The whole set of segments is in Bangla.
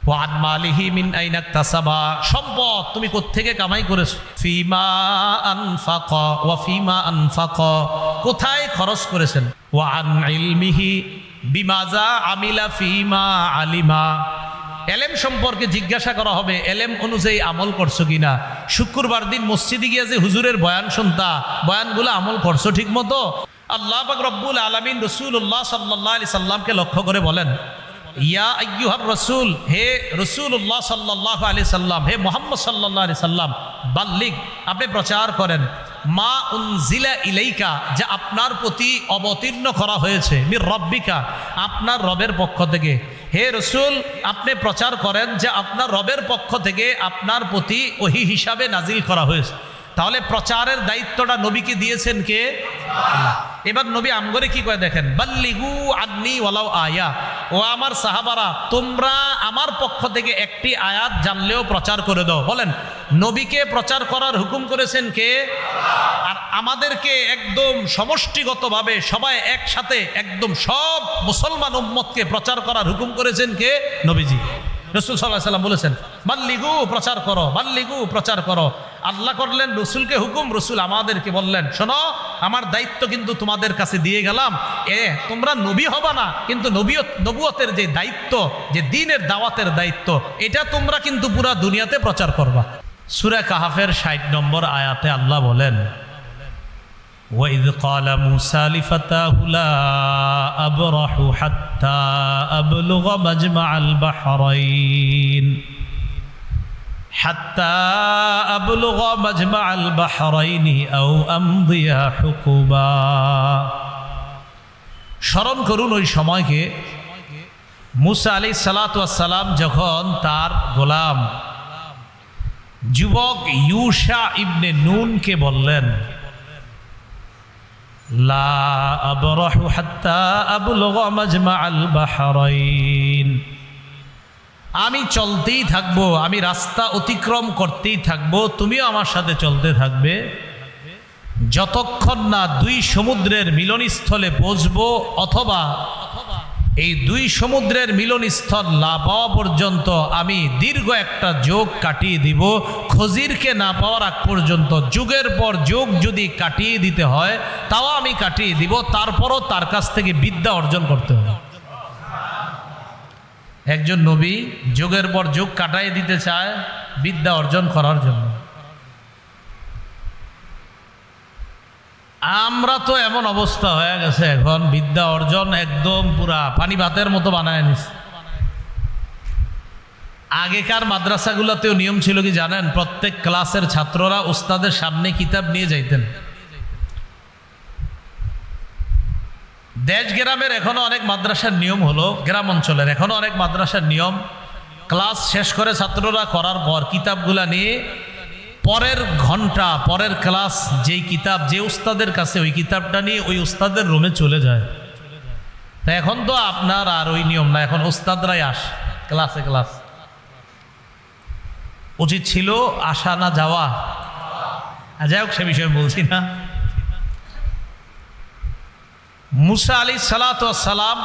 ওয়া আন মালিহি মিন আইনা ইকতাসাবা, সম্পদ তুমি কোত্থেকে কামাই করেছো, ফিমা আনফাকা ওয়া ফিমা আনফাকা, কোথায় খরচ করেছেন, ওয়া আন ইলমিহি বিমাজা আমিলা ফিমা আলিমা, এলেম সম্পর্কে জিজ্ঞাসা করা হবে, এলেম অনুযায়ী আমল করছো কিনা। শুক্রবার দিন মসজিদে গিয়ে যে হুজুরের বয়ান শুনতা, বয়ানগুলো আমল করছো ঠিক মতো। আল্লাহ পাক রব্বুল আলামিন রাসূলুল্লাহ সাল্লাল্লাহু আলাইহি সাল্লামকে লক্ষ্য করে বলেন, ইয়া আইয়ুহার রাসূল, হে রাসূলুল্লাহ সাল্লাল্লাহু আলাইহি সাল্লাম, হে মুহাম্মদ সাল্লাল্লাহু আলাইহি সাল্লাম, বাল্লিগ, আপনি প্রচার করেন, মা উনজিলা ইলাইকা, যা আপনার প্রতি অবতীর্ণ করা হয়েছে, মির রব্বিকা, আপনার রবের পক্ষ থেকে। হে রসুল, আপনি প্রচার করেন যে আপনার রবের পক্ষ থেকে আপনার প্রতি ওহী হিসাবে নাজিল করা হয়েছে। তাহলে প্রচারের দায়িত্বটা নবীকে দিয়েছেন কে? এবার নবী আমগরে কি করে দেখেন, বাল্লিগু আন্নি ওয়ালাউ আয়া, ও আমার সাহাবারা, তোমরা আমার পক্ষ থেকে একটি আয়াত জানলেও প্রচার করে দাও। বলেন, নবীকে প্রচার করার হুকুম করেছেন কে? আর আমাদেরকে একদম সমষ্টিগতভাবে সবাই একসাথে একদম সব মুসলমান উম্মতকে প্রচার করার হুকুম করেছেন কে? নবীজি। রাসূল সাল্লাল্লাহু আলাইহি সাল্লাম বলেছেন, বাল্লিগু, প্রচার করো, বাল্লিগু, প্রচার করো। আল্লাহ করলেন রসুলকে হুকুম, রসুল আমাদেরকে বললেন, শোনো, আমার দায়িত্ব কিন্তু তোমাদের কাছে দিয়ে গেলাম, তোমরা নবী হবা না, কিন্তু নবুয়তের যে দায়িত্ব, যে দ্বীনের দাওয়াতের দায়িত্ব, এটা তোমরা কিন্তু পুরা দুনিয়াতে প্রচার করবা। সূরা কাহাফের ৬০ নম্বর আয়াতে আল্লাহ বলেন, وَإِذْ قَالَ مُوسَى لِفَتَاهُ لَا أَبْرَحُ حَتَّى أَبْلُغَ مَجْمَعَ الْبَحْرَيْنِ حَتَّى أَبْلُغَ مَجْمَعَ الْبَحْرَيْنِ أَوْ أَمْضِيَ حُقُبًا। স্মরণ করুন ওই সময়কে মুসা আলাইহিস সালাতু ওয়াস সালাম যখন তার গোলাম যুবক ইউশা ইবনে নুনকে বললেন, লা আবরাহু হাত্তা আবলুগা মাজমাআল বাহরাইন, আমি চলতেই থাকবো, আমি রাস্তা অতিক্রম করতেই থাকবো, তুমিও আমার সাথে চলতে থাকবে, যতক্ষণ না দুই সমুদ্রের মিলনস্থলে পৌঁছবো, অথবা এই দুই সমুদ্রের মিলনস্থল না পাওয়া পর্যন্ত আমি দীর্ঘ একটা যোগ কাটিয়ে দিব। খজিরকে না পাওয়ার আগ পর্যন্ত যুগের পর যুগ যদি কাটিয়ে দিতে হয় তাও আমি কাটিয়ে দিব, তারপরও তার কাছ থেকে বিদ্যা অর্জন করতে হবে। একজন নবী যুগের পর যুগ কাটাই দিতে চায় বিদ্যা অর্জন করার জন্য। আমরা তো এমন অবস্থা হয়ে গেছে এখন, বিদ্যা অর্জন একদম পুরা পানি ভাতের মতো বানায় নিছে। আগেকার মাদ্রাসাগুলোতেও নিয়ম ছিল কি জানেন, প্রত্যেক ক্লাসের ছাত্ররা উস্তাদের সামনে কিতাব নিয়ে যাইতেন। দেশ গ্রামের এখনো অনেক মাদ্রাসার নিয়ম হলো, গ্রাম অঞ্চলের এখনো অনেক মাদ্রাসার নিয়ম, ক্লাস শেষ করে ছাত্ররা করার পর কিতাবগুলা নিয়ে পরের ঘন্টা, পরের ক্লাস যেই কিতাব যে উস্তাদের কাছে, ওই কিতাবটা নিয়ে ওই উস্তাদের রুমে চলে যায়। তা এখন তো আপনার আর ওই নিয়ম না, এখন উস্তাদরাই আসে ক্লাসে। ক্লাস উচিত ছিল আসা না যাওয়া, যাই হোক সে বিষয়ে বলছি না। মুসা আলাইহিস সালাতু ওয়াস সালাম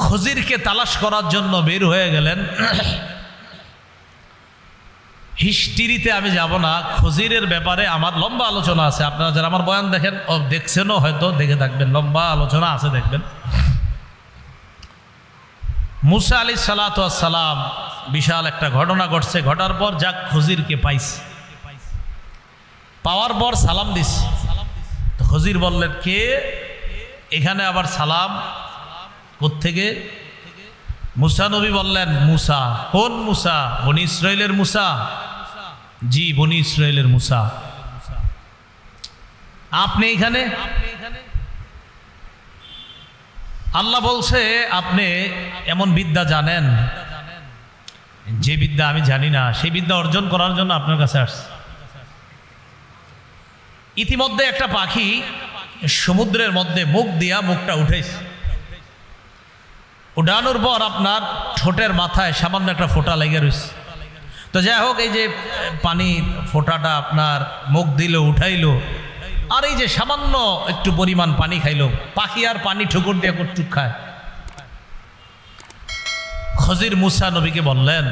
খজিরকে তালাশ করার জন্য বের হয়ে গেলেন। হিস্ট্রিতে আমি যাব না, খজিরের ব্যাপারে আমার লম্বা আলোচনা আছে, আপনারা যারা আমার বয়ান দেখেন ও দেখছেনও হয়তো দেখে থাকবেন, লম্বা আলোচনা আছে দেখবেন। মুসা আলাইহিস সালাতু ওয়াস সালাম বিশাল একটা ঘটনা ঘটছে, ঘটার পর যাক খজিরকে পাইছে, পাওয়ার পর সালাম দিস। খজির বললেন, কে এখানে আবার সালাম কোত্থেকে? মুসা নবী বললেন, মুসা। কোন মুসা? বনি ইসরাইলের মুসা? জি, বনি ইসরাইলের মুসা। আপনি এখানে? আল্লাহ বলছে, আপনি এমন বিদ্যা জানেন যে বিদ্যা আমি জানি না, সেই বিদ্যা অর্জন করার জন্য আপনার কাছে আসছে। ইতিমধ্যে একটা পাখি সমুদ্রের মধ্যে মুখ দিয়া মুখটা উঠেছে, উড়ানোর পর আপনার ঠোঁটের মাথায় সামান্য একটা ফোঁটা লেগে রয়েছে। তো যাই হোক, এই যে পানি ফোঁটাটা আপনার মুখ দিল, উঠাইলো, আর এই যে সামান্য একটু পরিমাণ পানি খাইলো, পাখি আর পানি ঠুকুর দিয়ে কটুক খায়। খজির মুসা নবীকে বললেন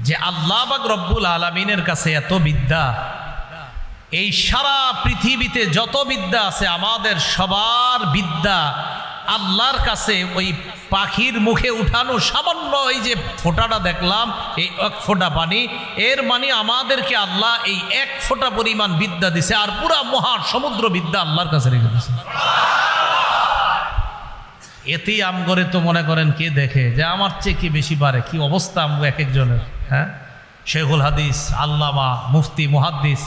যে আল্লাহ পাক রব্বুল আলামিনের কাছে এত বিদ্যা, এই সারা পৃথিবীতে যত বিদ্যা আছে আমাদের সবার বিদ্যা আল্লাহর কাছে ওই পাখির মুখে উঠানো সামান্য এই যে ফোঁটাটা দেখলাম, এই এক ফোঁটা পানি, এর মানে আমাদেরকে আল্লাহ এই এক ফোঁটা পরিমাণ বিদ্যা দিছে, আর পুরা মহা সমুদ্র বিদ্যা আল্লাহর কাছে রেখে দিছে। এতেই আমগরে তো মনে করেন কে দেখে যে আমার চেয়ে কি বেশি পারে, কি অবস্থা আমগো এক একজনের। হ্যাঁ, শেখুল হাদিস, আল্লামা, মুফতি, মুহাদ্দিস,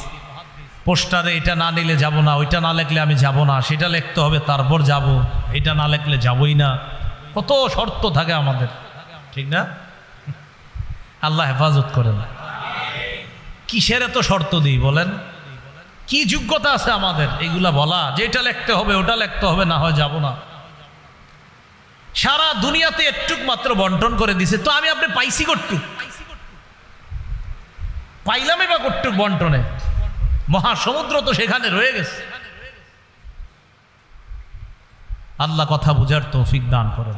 পোস্টারে এটা না নিলে যাব না, ওইটা না লিখলে আমি যাব না, সেটা লিখতে হবে তারপর যাব, এটা না লিখলে যাবই না, কত শর্ত থাকে আমাদের, ঠিক না? আল্লাহ হেফাজত করেন। কিসের এত শর্ত দিই বলেন? কি যোগ্যতা আছে আমাদের এইগুলা বলা যে এটা লিখতে হবে, ওটা লিখতে হবে, না হয় যাব না? সারা দুনিয়াতে একটুক মাত্র বন্টন করে দিছে, তো আমি আপনি পাইছি কটুক, পাইলামই বা কটুক বন্টনে? মহাসমুদ্র তো সেখানে রয়ে গেছে। আল্লাহ কথা বুঝার তৌফিক দান করেন।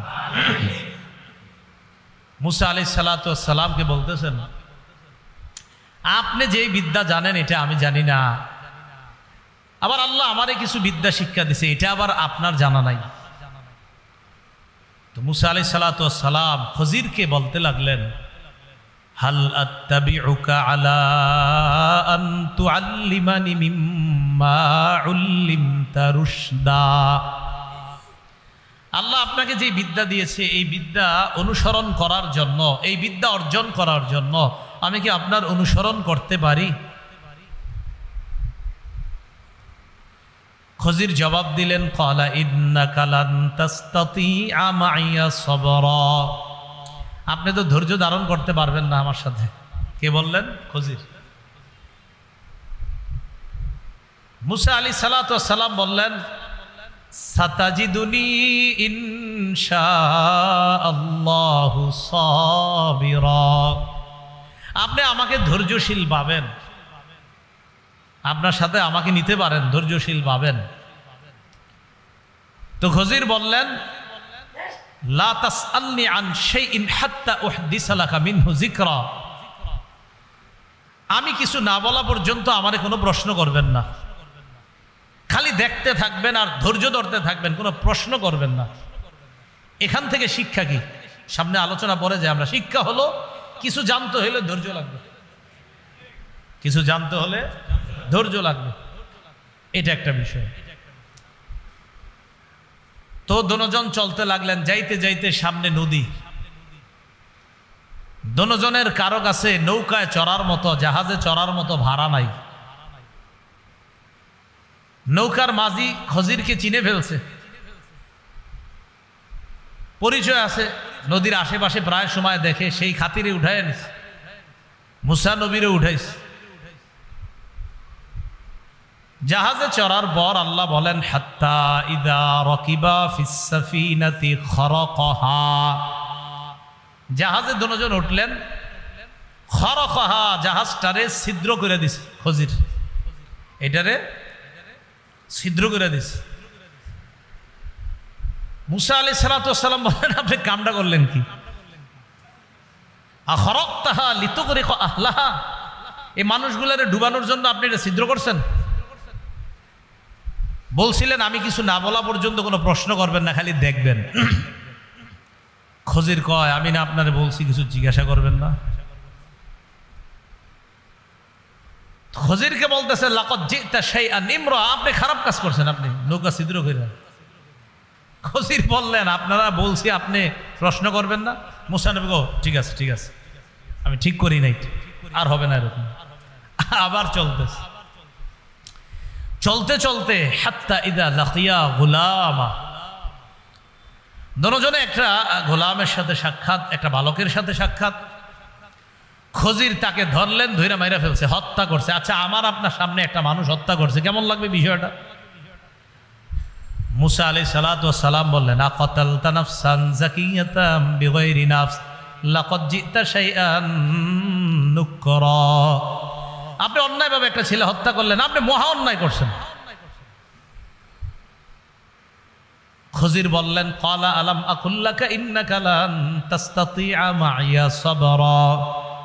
মুসা আলাইহিস সালাতু ওয়াস সালামকে বলতেছেন, আপনি যেই বিদ্যা জানেন এটা আমি জানি না, আবার আল্লাহ আমারে কিছু বিদ্যা শিক্ষা দিছে, এটা আবার আপনার জানা নাই। তো মুসা আলাইহিস সালাতু ওয়াস সালাম খজিরকে বলতে লাগলেন, হাল আত্তাবিউকা আলা আন তুআল্লিমানি মিম্মা উল্লিমতা রুশদা। আল্লাহ আপনাকে যে বিদ্যা দিয়েছে এই বিদ্যা অনুসরণ করার জন্য, এই বিদ্যা অর্জন করার জন্য আমি কি আপনার অনুসরণ করতে পারি? খজির জবাব দিলেন, ক্বালা ইন্নাকা লান তাসতাতিআ মাইয়া সাবরা। আপনি তো ধৈর্য ধারণ করতে পারবেন না আমার সাথে। কে বললেন? খজির। মুসা আলাইহিস সালাতু ওয়াস সালাম বললেন, সাতাজিদুনি ইনশাআল্লাহু সাবিরা। আপনি আমাকে ধৈর্যশীল পাবেন, আপনার সাথে আমাকে নিতে পারেন, ধৈর্যশীল পাবেন। তো খজির বললেন, লা তাসআলনি আন শাইইন হাত্তা উহদিসা লাকা মিনহু যিকরা। আমি কিছু না বলা পর্যন্ত আমারে কোনো প্রশ্ন করবেন না, খালি দেখতে থাকবেন আর ধৈর্য ধরতে থাকবেন, কোনো প্রশ্ন করবেন না। এখান থেকে শিক্ষা কি? সামনে আলোচনা পরে যে আমরা, শিক্ষা হলো কিছু জানতে হলে ধৈর্য লাগবে, কিছু জানতে হলে ধৈর্য লাগবে, এটা একটা বিষয়। তো দোনোজন চলতে লাগলেন, যাইতে যাইতে সামনে নদী। দোনোজনের কারো কাছে নৌকায় চড়ার মতো, জাহাজে চড়ার মতো ভাড়া নাই। নৌকার মাঝি খজিরকে চিনে ফেলছে, পরিচয় আছে, নদীর আশেপাশে প্রায় সময় দেখে, সেই খাতিরে উঠায় নিছে, মুসা নবীরে উঠাইছে। জাহাজে চড়ার পর আল্লাহ বলেন, হাত্তা ইদা রাকিবা ফিস সাফিনাতি খরাকাহা। জাহাজে দুজন উঠলেন, খরাকাহা, জাহাজটারে ছিদ্র করে দিছে খজির, এটারে ছিদ্র করে দিছে। মুসা আলাইহিস সালাতু ওয়াস সালাম বলেন, আপনি কামটা করলেন কি? আখরাকতাহা লিতুগরিকা আহলাহা। এই মানুষগুলোরে ডুবানোর জন্য আপনি এটা ছিদ্র করছেন? বলছিলেন আমি কিছু না বলা পর্যন্ত কোনো প্রশ্ন করবেন না, খালি দেখবেন। খজির কয়, আমি না আপনারে বলছি কিছু জিজ্ঞাসা করবেন না? খজিরকে বলতেছে, লাকাদ জিতা শাইআন ইমরা, আপনি খারাপ কাজ করছেন, আপনি নৌকা ছিদ্র করে। খজির বললেন, আপনারা বলছি আপনি প্রশ্ন করবেন না। মুসা নবী গো, ঠিক আছে ঠিক আছে, আমি ঠিক করি নাই, আর হবে না এরকম। আবার চলতেছে, চলতে চলতে হাত্তা ইদা লাকিয়া গুলামা, দুজনে একটা গোলামের সাথে সাক্ষাৎ, একটা বালকের সাথে সাক্ষাৎ। খজির তাকে ধরলেন, ধইরা মাইরা ফেলছে, হত্যা করছে। আচ্ছা, আমার আপনার সামনে একটা মানুষ হত্যা করছে, কেমন লাগবে বিষয়টা? মুসা আলাইহিস সালাতু ওয়াস সালাম বললেন, আকাতালতা নাফসান যাকিয়াতাম বিগাইরি নাফস লাকাদ জিতা শাইআন নুকরা। আপনি অন্যায়ভাবে একটা ছেলে হত্যা করলেন, আপনি মহা অন্যায় করছেন। খজির বললেন ক্বালা আলাম আকুল্লাকা ইন্নাকা লান তাসতাতিআ মাইয়া সাবরা,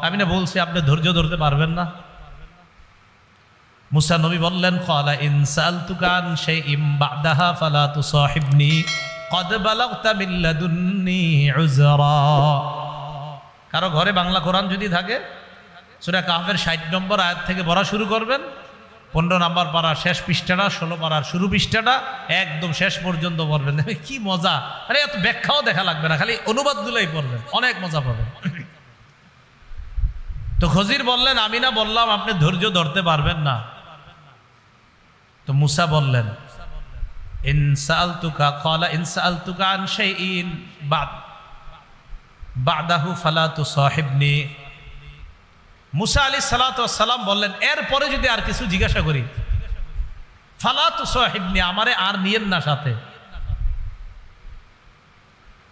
আমি না বলছি আপনি ধৈর্য ধরতে পারবেন না? মুসা নবী বললেন ক্বালা ইন সাআলতুকা আন শাইইন বা'দাহা ফালা তুসাহিবনি ক্বাদ বালাগতা মিন লাদুন্নি উযরা। কারো ঘরে বাংলা কোরআন যদি থাকে সূরা কাহফের 60 নম্বর আয়াত থেকে পড়া শুরু করবেন, 15 নম্বর পারার শেষ পৃষ্ঠাটা, 16 পারার শুরু পৃষ্ঠাটা একদম শেষ পর্যন্ত পড়বেন। কি মজা! আরে এত ব্যাখ্যাও দেখা লাগবে না, খালি অনুবাদগুলোই পড়বেন, অনেক মজা পাবেন। তো খজির বললেন আমি না বললাম আপনি ধৈর্য ধরতে পারবেন না? তো মুসা বললেন ইন সাআলতুকা ক্বালা ইন সাআলতুকা আন শাইইন বা'দাহু ফালা তুসাহিবনি। মুসা আলাইহিস সালাতু ওয়াস সালাম বললেন এরপরে যদি আর কিছু জিজ্ঞাসা করি ফালা তুসাহিবনি, আমারে আর নিয়েন না সাথে।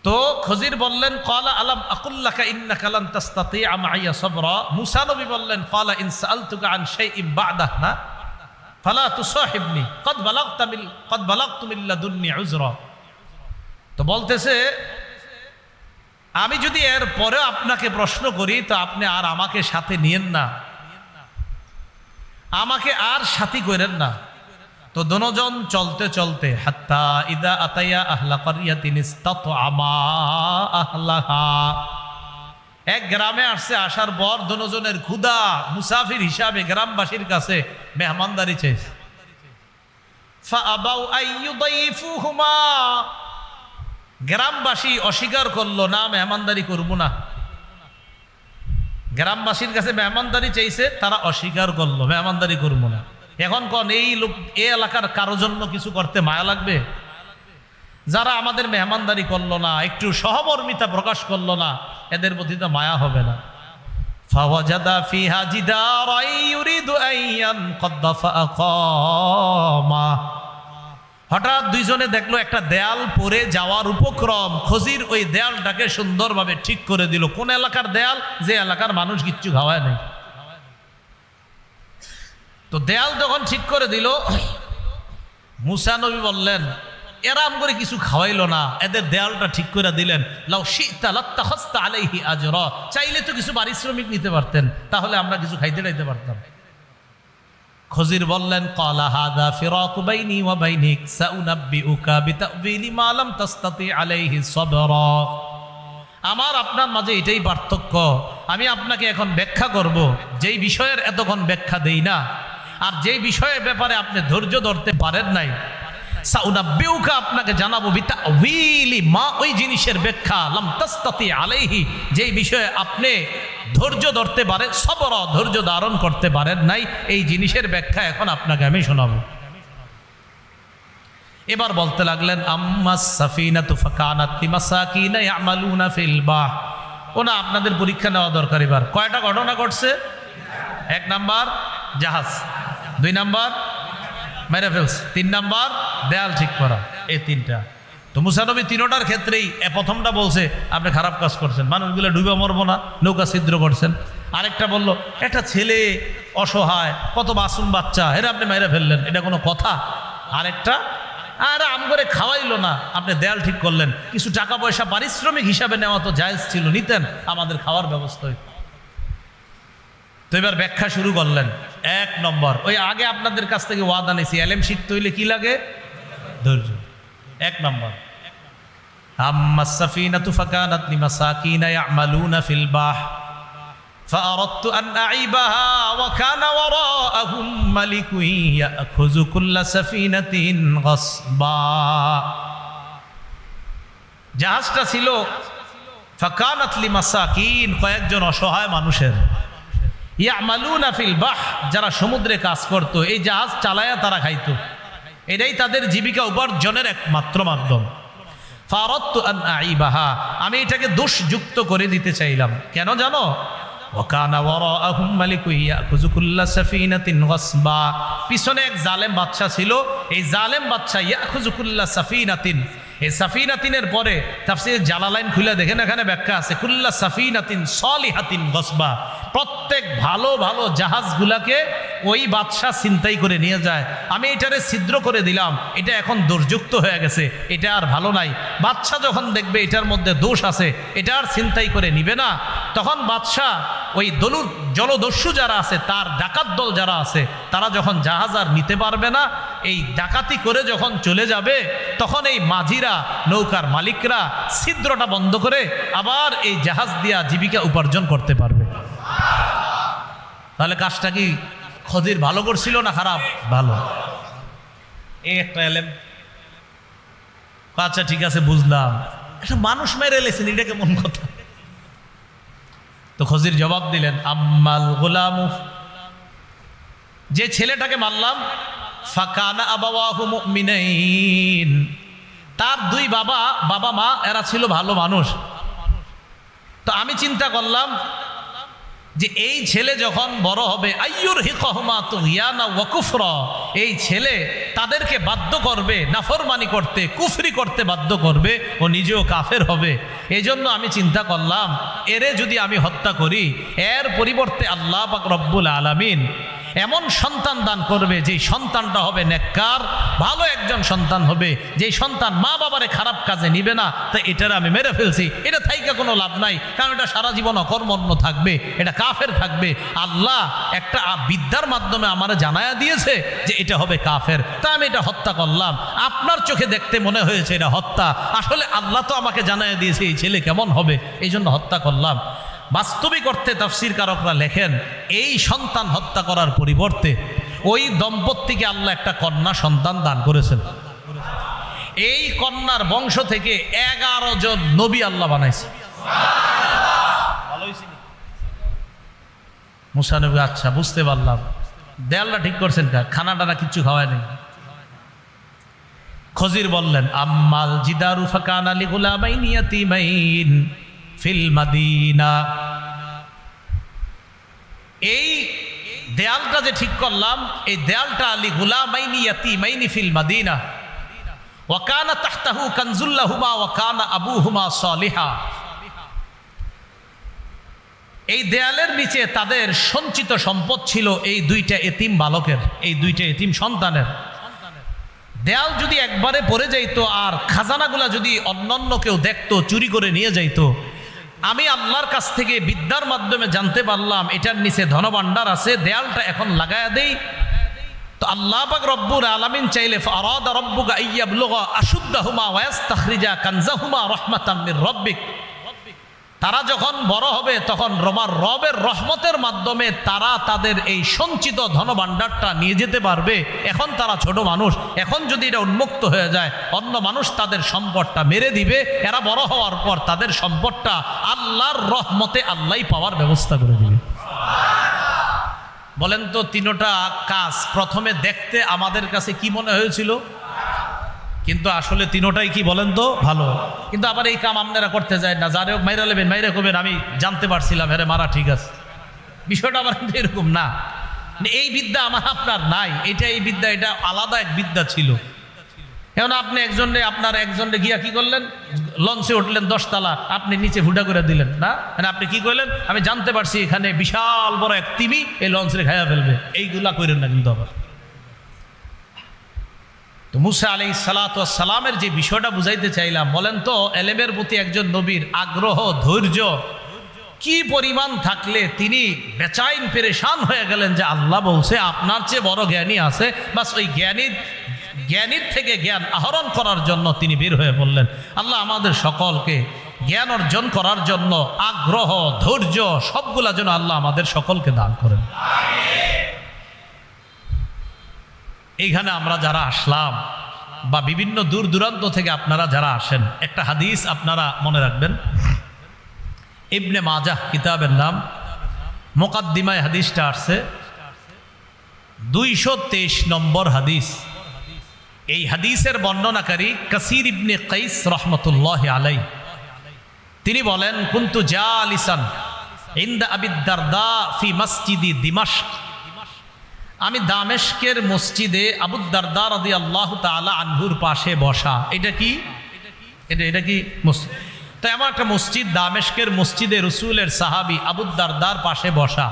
তো খজির বললেন ক্বালা আলাম আকুল্লাকা ইন্নাকা লান তাসতাতিআ মাইয়া সাবরা। মুসা নবী বললেন ক্বালা ইন সাআলতুকা আন শাইইন বা'দাহু না ফালা তুসাহিবনি ক্বাদ বালাগতু মিন লাদুন্নি উযরা। তো বলতেছে আমি যদি এর পরে আপনাকে প্রশ্ন করি তো আপনি আর আমাকে সাথে নিয়েন না, আমাকে আর সাথী করেন না। তো দুজন চলতে চলতে হাত্তা ইদা আতাইয়া আহলা ক্বরিয়াতিন ইসতাতআমা আহলাহা, এক গ্রামে আসছে, আসার পর দুজনের ক্ষুধা, মুসাফির হিসাবে গ্রামবাসীর কাছে মেহমানদারি চাইছে। ফাআবাউ আইয়ুদাইফুহুমা, গ্রামবাসী অস্বীকার করলো না মেহমানদারি করব না। গ্রামবাসীর কাছে মেহমানদারি চাইছে, তারা অস্বীকার করলো মেহমানদারি করব না। এখন কোন এই লোক এই এলাকার কারো জন্য কিছু করতে মায়া লাগবে? যারা আমাদের মেহমানদারি করলো না, একটু সহমর্মিতা প্রকাশ করলো না, এদের প্রতি তো মায়া হবে না। ফাওয়াজাদা ফিহা জিদারান ইউরিদু আন ইয়ানকাদ্দা ফাআকামা, হঠাৎ দুইজনে দেখলো একটা দেয়াল পড়ে যাওয়ার উপক্রম। খজির ওই দেয়ালটাকে সুন্দরভাবে ঠিক করে দিল। কোন এলাকার দেয়াল? যে এলাকার মানুষ কিচ্ছু খাওয়ায় নাই। তো দেয়াল যখন ঠিক করে দিল, মুসা নবী বললেন এরাম করে কিছু খাওয়াইলো না, এদের দেয়ালটা ঠিক করে দিলেন। লাউ শি'তা লাত্তাখাযতা আলাইহি আজরা, চাইলে তো কিছু পারিশ্রমিক নিতে পারতেন, তাহলে আমরা কিছু খাইতে যাইতে পারতাম। খজির বললেন ক্বালা হাযা ফিরাকু বাইনি ওয়া বাইনিক সাউনাব্বিউকা বিতা'ওয়িলি মা লাম তাসতাতি আলাইহি সাবরা, আমার আপনার মাঝে এটাই পার্থক্য। আমি আপনাকে এখন ব্যাখ্যা করব যেই বিষয়ের এতক্ষণ ব্যাখ্যা দেই না, আর যেই বিষয়ের ব্যাপারে আপনি ধৈর্য ধরতে পারেন নাই, সাউনাব্বিউকা আপনাকে জানাবো বিতা'ওয়িলি মা, ওই জিনিসের ব্যাখ্যা, লাম তাসতাতি আলাইহি, যেই বিষয়ে আপনি ধৈর্য ধরতে পারেন, সবর ধৈর্য ধারণ করতে পারেন নাই, এই জিনিসের ব্যাখ্যা এখন আপনাকে আমি শোনাবো। এবার বলতে লাগলেন আম্মাস সাফিনাতু ফাকানাত লিমাসাকিনা ইয়ামালুনা ফিল বাহ। ওনা আপনাদের পরীক্ষা নেওয়া দরকার। এবার কয়টা ঘটনা ঘটছে? 1 নাম্বার জাহাজ, 2 নাম্বার মেরে ফেলছে, 3 নাম্বার দেয়াল ঠিক করা, এই 3টা। তো মুসা নবী 3টার ক্ষেত্রেই প্রথমটা বলছে আপনি খারাপ কাজ করছেন, মানুষগুলো ডুবে মরবো না, নৌকা ছিদ্র করছেন। আরেকটা বলল একটা ছেলে অসহায়, কত মাসুম বাচ্চা, এরা আপনি মেরে ফেললেন, এটা কোনো কথা? আরেকটা আর আম করে খাওয়াইলো না, আপনি দেয়াল ঠিক করলেন, কিছু টাকা পয়সা পারিশ্রমিক হিসাবে নেওয়া তো জায়েজ ছিল, নিতেন, আমাদের খাওয়ার ব্যবস্থা হইত। তো এবার ব্যাখ্যা শুরু করলেন। 1 নম্বর, ওই আগে আপনাদের কাছ থেকে ওয়াদা নিয়েছি, এলেম শিখতে হইলে কি লাগে? ধৈর্য। 1 নম্বর, আম্মাস সাফিনাতু ফাকানাত লিমাসাকিনা ইয়ামালুনা ফিল বাহ فأردت أن أعيبها وكان وراءهم ملك يأخذ كل سفينة غصبا। জাহাজটা ছিল ফাকানাত লিমাসাকিন, কয়েকজন অসহায় মানুষের, ইয়ামালুনা ফিল বাহ, যারা সমুদ্রে কাজ করত, এই জাহাজ চালায়া তারা খাইতো, এটাই তাদের জীবিকা উপার্জনের একমাত্র মাধ্যম। ফারাদতু আন আইবাহা, আমি এটাকে দোষযুক্ত করে দিতে চাইলাম। কেন জানো? ওয়াকানা ওয়ারাআহুম মালিকুন ইয়াখুযু কুল্লা সাফিনাতিন গাসবা, পিছনে এক জালেম বাদশা ছিল, এই জালেম বাদশা ইয়াখুযু কুল্লা সাফিনাতিন, এই সাফিনাতিনের পরে তাফসীর জালালাইন খুলে দেখেন, এখানে ব্যাখ্যা আছে কুল্লা সাফিনাতিন সলিহাতিন গাসবা, প্রত্যেক ভালো ভালো জাহাজগুলাকে ওই বাদশা ছিনতাই করে নিয়ে যায়, আমি এটারে ছিদ্র করে দিলাম, এটা এখন দোষযুক্ত হয়ে গেছে, এটা আর ভালো নাই। বাদশা যখন দেখবে এটার মধ্যে দোষ আছে, এটা আর ছিনতাই করে নিবে না, তখন বাদশা ওই জলদস্যু যারা আছে, তার ডাকাত দল যারা আছে, তারা যখন জাহাজ আর নিতে পারবে না, এই ডাকাতি করে যখন চলে যাবে, তখন এই মাঝিরা, নৌকার মালিকরা ছিদ্রটা বন্ধ করে আবার এই জাহাজ দিয়া জীবিকা উপার্জন করতে পারবে। তাহলে কাজটা কি খদির ভালো করছিল না খারাপ? ভালো। এই একটা এলেম। আচ্ছা ঠিক আছে, বুঝলাম, একটা মানুষ মেরে এলেছেন, এটা কেমন কথা? তো খজির জবাব দিলেন, আম্মাল গোলামু, যে ছেলেটাকে মারলাম, ফাকানা আবাওয়াহু মুমিনাইন, তার দুই বাবা মা এরা ছিল ভালো মানুষ। তো আমি চিন্তা করলাম যে এই ছেলে যখন বড় হবে, আইয়ুর হিকহুমা তুগয়ানা ওয়া কুফরা, এই ছেলে তাদেরকে বাধ্য করবে নাফরমানি করতে, কুফরি করতে বাধ্য করবে, ও নিজেও কাফের হবে। এই জন্য আমি চিন্তা করলাম, এরে যদি আমি হত্যা করি, এর পরিবর্তে আল্লাহ পাক রব্বুল আলামিন এমন সন্তান দান করবে, যেই সন্তানটা হবে নেককার, ভালো একজন সন্তান হবে, যেই সন্তান মা বাবারে খারাপ কাজে নিবে না। তো এটারে আমি মেরে ফেলছি, এটা থাইকা কোনো লাভ নাই, কারণ এটা সারা জীবন অকর্মণ্য থাকবে, এটা কাফের থাকবে। আল্লাহ একটা বিদ্যার মাধ্যমে আমারে জানায়া দিয়েছে যে এটা হবে কাফের, তা আমি এটা হত্যা করলাম। আপনার চোখে দেখতে মনে হয়েছে এটা হত্যা, আসলে আল্লাহ তো আমাকে জানায়া দিয়েছে এই ছেলে কেমন হবে, এই জন্য হত্যা করলাম। বাস্তবিক অর্থে তাফসীর কারকরা লেখেন, এই সন্তান হত্যা করার পরিবর্তে ওই দম্পতিকে আল্লাহ একটা কন্যা সন্তান দান করেছেন। এই কন্যার বংশ থেকে 11 জন নবী আল্লাহ বানাইছে। মুসা নবী, আচ্ছা বুঝতে পারলাম, দেয়ালটা ঠিক করছেন, খানা টানা কিচ্ছু খাওয়ায় নেই। খজির বললেন, আম্মাল জিদারু ফাকানা লিগুলামাইনি ইয়াতীমাইন ফিল মাদিনা, এই দেয়ালটা যে ঠিক করলাম, এই দেয়ালটা লিগুলামাইনি ইয়াতীমাইনি ফিল মাদিনা ওয়া কানা তাহতাহু কানজুল লাহুমা ওয়া কানা আবুহুমা সালিহা, এই দেয়ালের নিচে তাদের সঞ্চিত সম্পদ ছিল এই দুইটা এতিম বালকের, এই দুইটা এতিম সন্তানের। দেয়াল যদি একবারে পড়ে যাইতো আর খাজানাগুলা যদি অন্যান্য কেউ দেখতো, চুরি করে নিয়ে যাইতো, আমি আল্লাহর কাছ থেকে বিদ্যার মাধ্যমে জানতে পারলাম এটার নিচে ধনভাণ্ডার আছে, দেয়ালটা এখন লাগায়া দেই। তো আল্লাহ পাক রব্বুল আলামিন চাইলে ফারাদা রাব্বুকা আইয়াবলুগা আশুদ্দাহুমা ওয়া ইস্তাখরিজা কানজাহুমা রাহমাতাম মির রাব্বিক, তারা যখন বড় হবে তখন রবের রহমতের মাধ্যমে তারা তাদের এই সঞ্চিত ধনভাণ্ডারটা নিয়ে যেতে পারবে। এখন তারা ছোট মানুষ, এখন যদি এটা উন্মুক্ত হয়ে যায়, অন্য মানুষ তাদের সম্পদটা মেরে দিবে, এরা বড় হওয়ার পর তাদের সম্পদটা আল্লাহর রহমতে আল্লাহই পাওয়ার ব্যবস্থা করে দিবে। বলেন তো, তিনটা কাজ প্রথমে দেখতে আমাদের কাছে কি মনে হয়েছিল? কিন্তু আসলে তিনোটাই কি বলেন তো ভালো। কিন্তু আবার এই কাম আপনারা করতে যায় না, যারে হোক মাইরা লেবেন, মাইরা করবেন, আমি জানতে পারছিলাম এরে মারা ঠিক আছে, বিষয়টা আবার কিন্তু এরকম না। এই বিদ্যা আমার আপনার নাই, এটা এই বিদ্যা, এটা আলাদা এক বিদ্যা ছিল। এখন আপনি আপনার একজনে গিয়া কি করলেন, লঞ্চে উঠলেন 10 তলা, আপনি নিচে ফুটা করে দিলেন না, মানে আপনি কি করলেন, আমি জানতে পারছি এখানে বিশাল বড় এক তিমি এই লঞ্চে খাইয়া ফেলবে, এইগুলা করেন না কিন্তু আবার। তো মুসা আলাইহিস সালাতু ওয়াস সালামের যে বিষয়টা বুঝাইতে চাইলাম, বলেন তো এলেমের প্রতি একজন নবীর আগ্রহ, ধৈর্য কি পরিমাণ থাকলে তিনি বেচাইন পেরেশান হয়ে গেলেন যে আল্লাহ বলছে আপনার চেয়ে বড় জ্ঞানী আছে, বাস ওই জ্ঞানীর থেকে জ্ঞান আহরণ করার জন্য তিনি বের হয়ে বললেন। আল্লাহ আমাদের সকলকে জ্ঞান অর্জন করার জন্য আগ্রহ, ধৈর্য সবগুলা যেন আল্লাহ আমাদের সকলকে দান করেন। এইখানে আমরা যারা আসলাম বা বিভিন্ন দূর দূরান্ত থেকে আপনারা যারা আসেন, একটা হাদিস আপনারা মনে রাখবেন। ইবনে মাজাহ কিতাবের নাম, মুকাদ্দিমায় হাদিসটা আসছে 223 নম্বর হাদিস। এই হাদিসের বর্ণনাকারী কাসির ইবনে কাইস রহমতুল্লাহি আলাইহি, তিনি বলেন, কুনতু জালিসান ইনদা আবি দারদা ফি মসজিদি দিমাশক, আমি দামেস্কের মসজিদে আবু দারদা রাদিয়াল্লাহু তাআলা আনহুর পাশে বসা। এটা কি মসজিদ? তো এমন একটা মসজিদ, দামেস্কের মসজিদে রসুলের সাহাবী আবু দারদার পাশে বসা।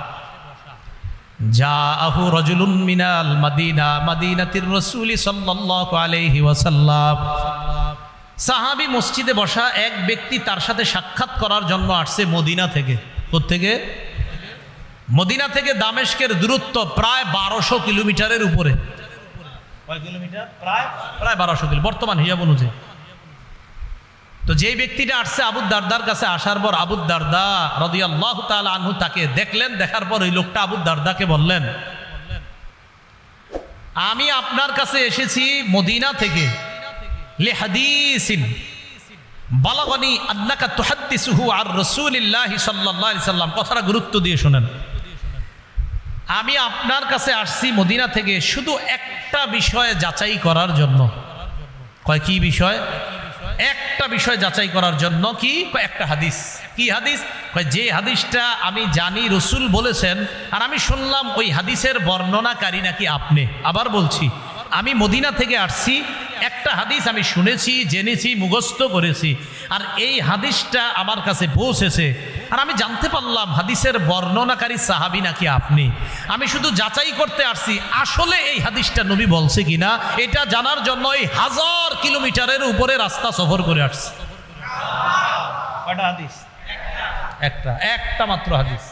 জাআহু রাজুলুন মিনাল মাদিনা মাদিনাতির রাসূল সাল্লাল্লাহু আলাইহি ওয়াসাল্লাম। সাহাবী মসজিদে বসা এক ব্যক্তি তার সাথে সাক্ষাৎ করার জন্য আসছে মদিনা থেকে। কোত্থেকে? মদিনা থেকে দামেস্কের দূরত্ব প্রায় 1200 কিলোমিটারের উপরে। কয় কিলোমিটার? প্রায় 1200 কিলোমিটার বর্তমান হিসাব অনুযায়ী। তো যেই ব্যক্তিটা আসছে আবু দারদার কাছে, আসার পর আবু দারদা রাদিয়াল্লাহু তাআলা আনহু তাকে দেখলেন। দেখার পর ওই লোকটা আবু দারদাকে বললেন, আমি আপনার কাছে এসেছি মদিনা থেকে, লিহাদিসিন বালাগানি আন্নাকা তুহাদ্দিসুহু আর রাসূলিল্লাহি সাল্লাল্লাহু আলাইহি সাল্লাম। কথাটা গুরুত্ব দিয়ে শুনেন। আমি আপনার কাছে আসছি মদিনা থেকে শুধু একটা বিষয়ে যাচাই করার জন্য। কয় কি বিষয়? একটা বিষয় যাচাই করার জন্য। কি? একটা হাদিস। কি হাদিস? যে হাদিসটা আমি জানি রসুল বলেছেন, আর আমি শুনলাম ওই হাদিসের বর্ণনাকারী নাকি আপনি। আবার বলছি, আমি মদিনা থেকে আসছি, একটা হাদিস আমি শুনেছি, জেনেছি, মুখস্থ করেছি, আর এই হাদিসটা আমার কাছে পৌঁছেছে, আর আমি জানতে পারলাম হাদিসের বর্ণনাকারী সাহাবী নাকি আপনি। আমি শুধু যাচাই করতে আসছি আসলে এই হাদিসটা নবী বলছে কিনা, এটা জানার জন্য এই 1000 কিলোমিটারের উপরে রাস্তা সফর করে আসছি। কয়টা হাদিস? একটা মাত্র হাদিস।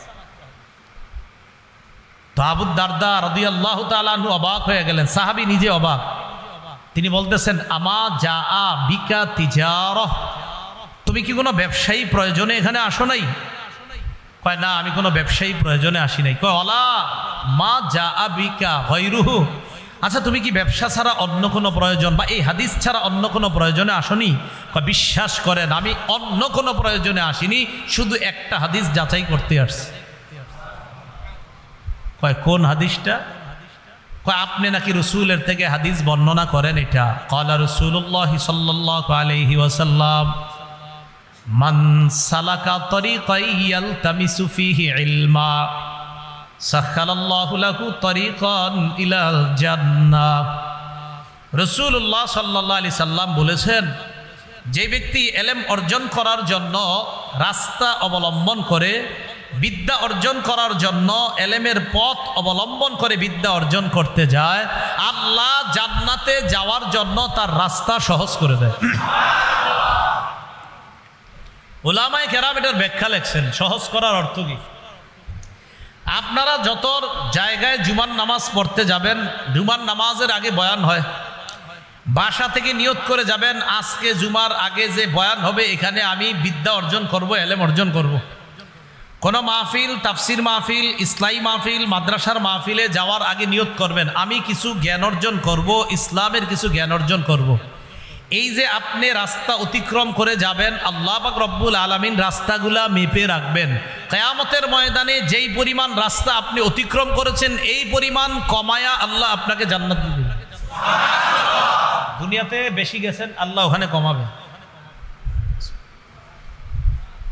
তো আবু দারদা রাদিয়াল্লাহু তাআলা আনহু অবাক হয়ে গেলেন, সাহাবী নিজে অবাক। তিনি বলতেছেন, আমা জাআ বিকা তিজারাহ, তুমি কি কোনো ব্যবসায়ী প্রয়োজনে এখানে আসো নাই? কয় না, আমি কোনো ব্যবসায়ী প্রয়োজনে আসি নাই। কয় ওয়ালা মা জাআ বিকা গায়রুহু, আচ্ছা তুমি কি ব্যবসা ছাড়া অন্য কোনো প্রয়োজন বা এই হাদিস ছাড়া অন্য কোনো প্রয়োজনে আসনি? কয় বিশ্বাস করেন আমি অন্য কোনো প্রয়োজনে আসিনি, শুধু একটা হাদিস যাচাই করতে আসছি। কয় কোন হাদিসটা? কয় আপনি নাকি রসুলের থেকে হাদিস বর্ণনা করেন এটা। ক্বালা রাসূলুল্লাহ সাল্লাল্লাহু আলাইহি ওয়াসাল্লাম, মান সালাকা তরিকান ইয়ালতামিসু ফীহি ইলমা সাখালাল্লাহু লাহু তরিকান ইলাল জান্নাহ। রাসূলুল্লাহ সাল্লাল্লাহু আলাইহি সাল্লাম বলেছেন, যে ব্যক্তি ইলম অর্জন করার জন্য রাস্তা অবলম্বন করে, বিদ্যা অর্জন করার জন্য ইলমের পথ অবলম্বন করে বিদ্যা অর্জন করতে যায়, আল্লাহ জান্নাতে যাওয়ার জন্য তার রাস্তা সহজ করে দেয়। উলামায়ে কেরাম এটার ব্যাখ্যা লেখছেন, সহজ করার অর্থ কি? আপনারা যত জায়গায় জুমার নামাজ পড়তে যাবেন, জুমার নামাজের আগে বয়ান হয়, বাসা থেকে নিয়ত করে যাবেন আজকে জুমার আগে যে বয়ান হবে এখানে আমি বিদ্যা অর্জন করব, ইলম অর্জন করব। কোনো মাহফিল, তাফসির মাহফিল, ইসলামী মাহফিল, মাদ্রাসার মাহফিলে যাওয়ার আগে নিয়ত করবেন আমি কিছু জ্ঞান অর্জন করব, ইসলামের কিছু জ্ঞান অর্জন করব। এই যে আপনি রাস্তা অতিক্রম করে যাবেন, আল্লাহ পাক রব্বুল আলামিন রাস্তাগুলা মেপে রাখবেন। কিয়ামতের ময়দানে যেই পরিমাণ রাস্তা আপনি অতিক্রম করেছেন এই পরিমাণ কমায়া আল্লাহ আপনাকে জান্নাত দিবেন। দুনিয়াতে বেশি গেছেন, আল্লাহ ওখানে কমাবে।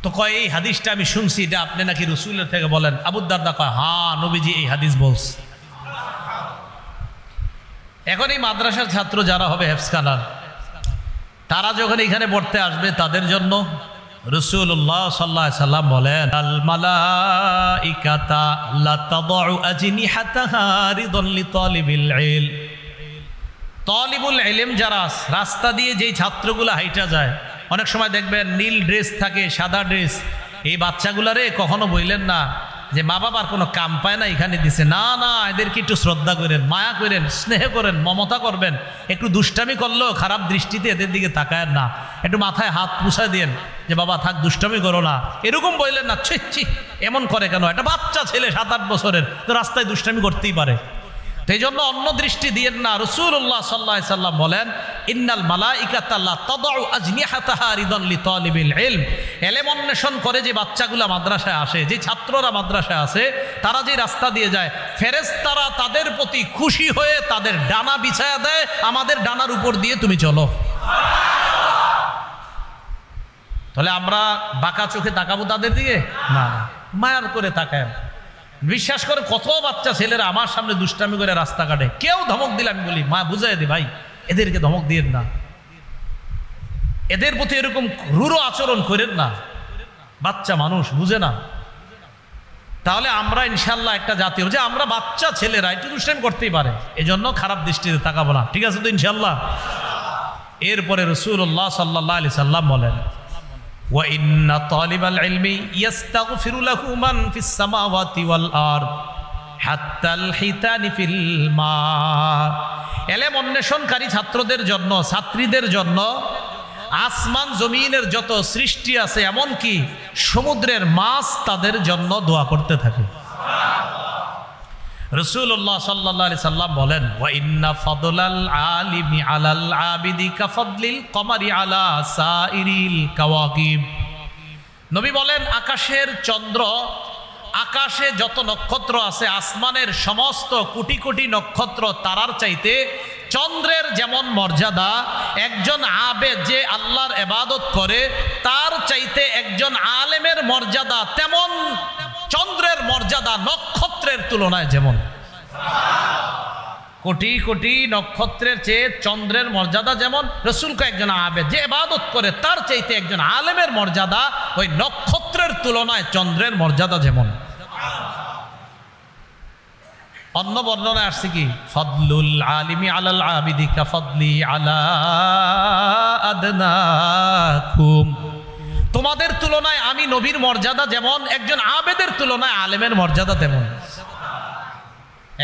তো কয় এই হাদিসটা আমি শুনছি, এটা আপনি নাকি রসুলের থেকে বলেন? আবু দারদা কয়, হ্যাঁ নবীজি এই হাদিস বলছে। এখন এই মাদ্রাসার ছাত্র যারা হবে হেফজখানার, তারা যখন এখানে পড়তে আসবে তাদের জন্য রাসূলুল্লাহ সাল্লাল্লাহু আলাইহি সাল্লাম বলেন, আল মালাইকাতা লা তাদউ আজনিহাতাহা রিদান লিতালিবিল ইলম। তালিবুল ইলম যারা রাস্তা দিয়ে যেই ছাত্রগুলো হাইটা যায়, অনেক সময় দেখবেন নীল ড্রেস থাকে, সাদা ড্রেস, এই বাচ্চাগুলারে কখনো বললেন না যে মা বাবার কোনো কাম পায় না এখানে দিছে। না না, এদেরকে একটু শ্রদ্ধা করেন, মায়া করেন, স্নেহ করেন, মমতা করবেন। একটু দুষ্টামি করলেও খারাপ দৃষ্টিতে এদের দিকে তাকায়েন না, একটু মাথায় হাত পুষায় দেন যে বাবা থাক, দুষ্টামি করো না, এরকম বললেন না। ছি এমন করে কেন? একটা বাচ্চা ছেলে 7-8 বছরের, তো রাস্তায় দুষ্টামি করতেই পারে। এই জন্য অন্য দৃষ্টি দিয়েন না। রাসূলুল্লাহ সাল্লাল্লাহু আলাইহি সাল্লাম বলেন, ইন্নাল মালাইকাতা লা তাদউ আজনিহাতাহা রিদান লিতালিবিল ইলম। ইলম অন্বেষণ করে যে বাচ্চাগুলা মাদ্রাসায় আসে, যে ছাত্ররা মাদ্রাসায় আসে, তারা যে রাস্তা দিয়ে যায়, ফেরেশতারা তাদের প্রতি খুশি হয়ে তাদের ডানা বিছায়া দেয়, আমাদের ডানার উপর দিয়ে তুমি চলো। তাহলে আমরা বাঁকা চোখে তাকাবো তাদের দিকে? না, মায়ার করে তাকায়। বিশ্বাস করে কত বাচ্চা ছেলেরা আমার সামনে দুষ্টামি করে রাস্তা কাটে, কেউ ধমক দিলে আমি বলি মা বুঝাই দে ভাই, এদেরকে ধমক দিয়েন না, এদের প্রতি এরকম রূঢ় আচরণ করেন না, বাচ্চা মানুষ বুঝে না। তাহলে আমরা ইনশাল্লাহ একটা জাতি যে আমরা বাচ্চা ছেলেরা একটু দুষ্টাইম করতেই পারে, এজন্য খারাপ দৃষ্টিতে তাকাবো না, ঠিক আছে তো ইনশাল্লাহ। এরপরে রাসূলুল্লাহ সাল্লাল্লাহু আলাইহি সাল্লাম বলেন, ওয়া ইন্না তালিবাল ইলমি ইস্তাগফিরু লাহু মান ফিস সামাওয়াতি ওয়াল আরদ হাত্তাল হিতানি ফিল মা। ইলম অন্বেষণকারী ছাত্রদের জন্য, ছাত্রীদের জন্য আসমান জমিনের যত সৃষ্টি আছে, এমনকি সমুদ্রের মাছ তাদের জন্য দোয়া করতে থাকে। রাসূলুল্লাহ সাল্লাল্লাহু আলাইহি সাল্লাম বলেন, ওয়া ইন্না ফাদলাল আলিমি আলাল আবিদি কাফদলিল কমারি আলা সাইরিল কাওয়াকিব। নবী বলেন, আকাশের চন্দ্র, আকাশে যত নক্ষত্র আছে, আসমানের সমস্ত কোটি কোটি নক্ষত্র তারার চাইতে চন্দ্রের যেমন মর্যাদা, একজন আবেদ যে আল্লাহর ইবাদত করে তার চাইতে একজন আলেমের মর্যাদা তেমন চন্দ্রের মর্যাদা নক্ষত্রের তুলনায় যেমন। কোটি কোটি নক্ষত্রের চেয়ে চন্দ্রের মর্যাদা যেমন, রাসূলকে একজন আবেদ যে ইবাদত করে তার চাইতে একজন আলেমের মর্যাদা ওই নক্ষত্রের তুলনায় চন্দ্রের মর্যাদা যেমন। অন্য বর্ণনায় আসছে কি, ফদলুল আলিমি আলাল আবিদি কাফদলি আলা আদনাকুম। তোমাদের তুলনায় আমি নবীর মর্যাদা যেমন, একজন আবেদের তুলনায় আলেমের মর্যাদা তেমন।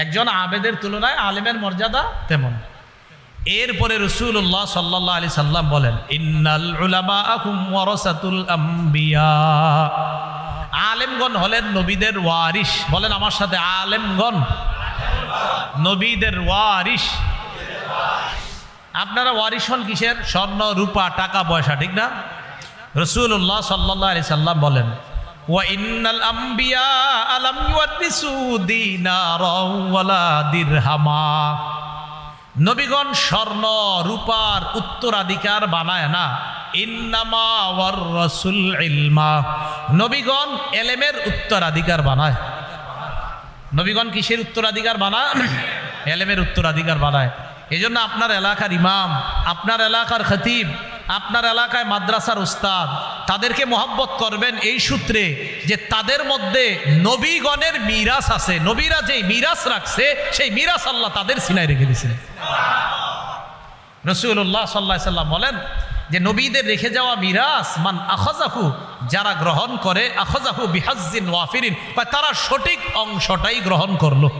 একজন আবেদের তুলনায় আলেমের মর্যাদা তেমন। এরপরে রাসূলুল্লাহ সাল্লাল্লাহু আলাইহি সাল্লাম বলেন, ইন্নাল উলামা হুম ওয়ারাসাতুল আম্বিয়া। আলেমগণ হলেন নবীদের ওয়ারিস। বলেন আমার সাথে, আলেমগণ নবীদের ওয়ারিস। আপনারা ওয়ারিস হন কিসের? স্বর্ণ, রূপা, টাকা পয়সা, ঠিক না? রাসূলুল্লাহ সাল্লাল্লাহু আলাইহি সাল্লাম বলেন, ওয়া ইন্নাল আম্বিয়া আলাম ইউরিসু দিনারাও ওয়ালা দিরহামা। নবীগণ স্বর্ণ রূপার উত্তরাধিকার বানায় না, ইন্নামা ওয়ারাসুল ইলমা। নবীগণ এলেমের উত্তরাধিকার বানায়। নবীগণ কিসের উত্তরাধিকার বানায়? এলেমের উত্তরাধিকার বানায়। এই জন্য আপনার এলাকার ইমাম, আপনার এলাকার খতিব, আপনার এলাকায় মাদ্রাসার উস্তাদ, তাদেরকে মহব্বত করবেন এই সূত্রে যে তাদের মধ্যে নবীগণের মিরাস আছে। নবীরা যেই মিরাস রাখছে সেই মিরাস আল্লাহ তাদের সিনায় রেখে দিয়েছেন। রাসূলুল্লাহ সাল্লাল্লাহু আলাইহি সাল্লাম বলেন যে নবীদের রেখে যাওয়া মিরাস মান আখাযাহু, যারা গ্রহণ করে, আখাযাহু বিহাজ্জিন ওয়াফিরিন, তারা সঠিক অংশটাই গ্রহণ করলো।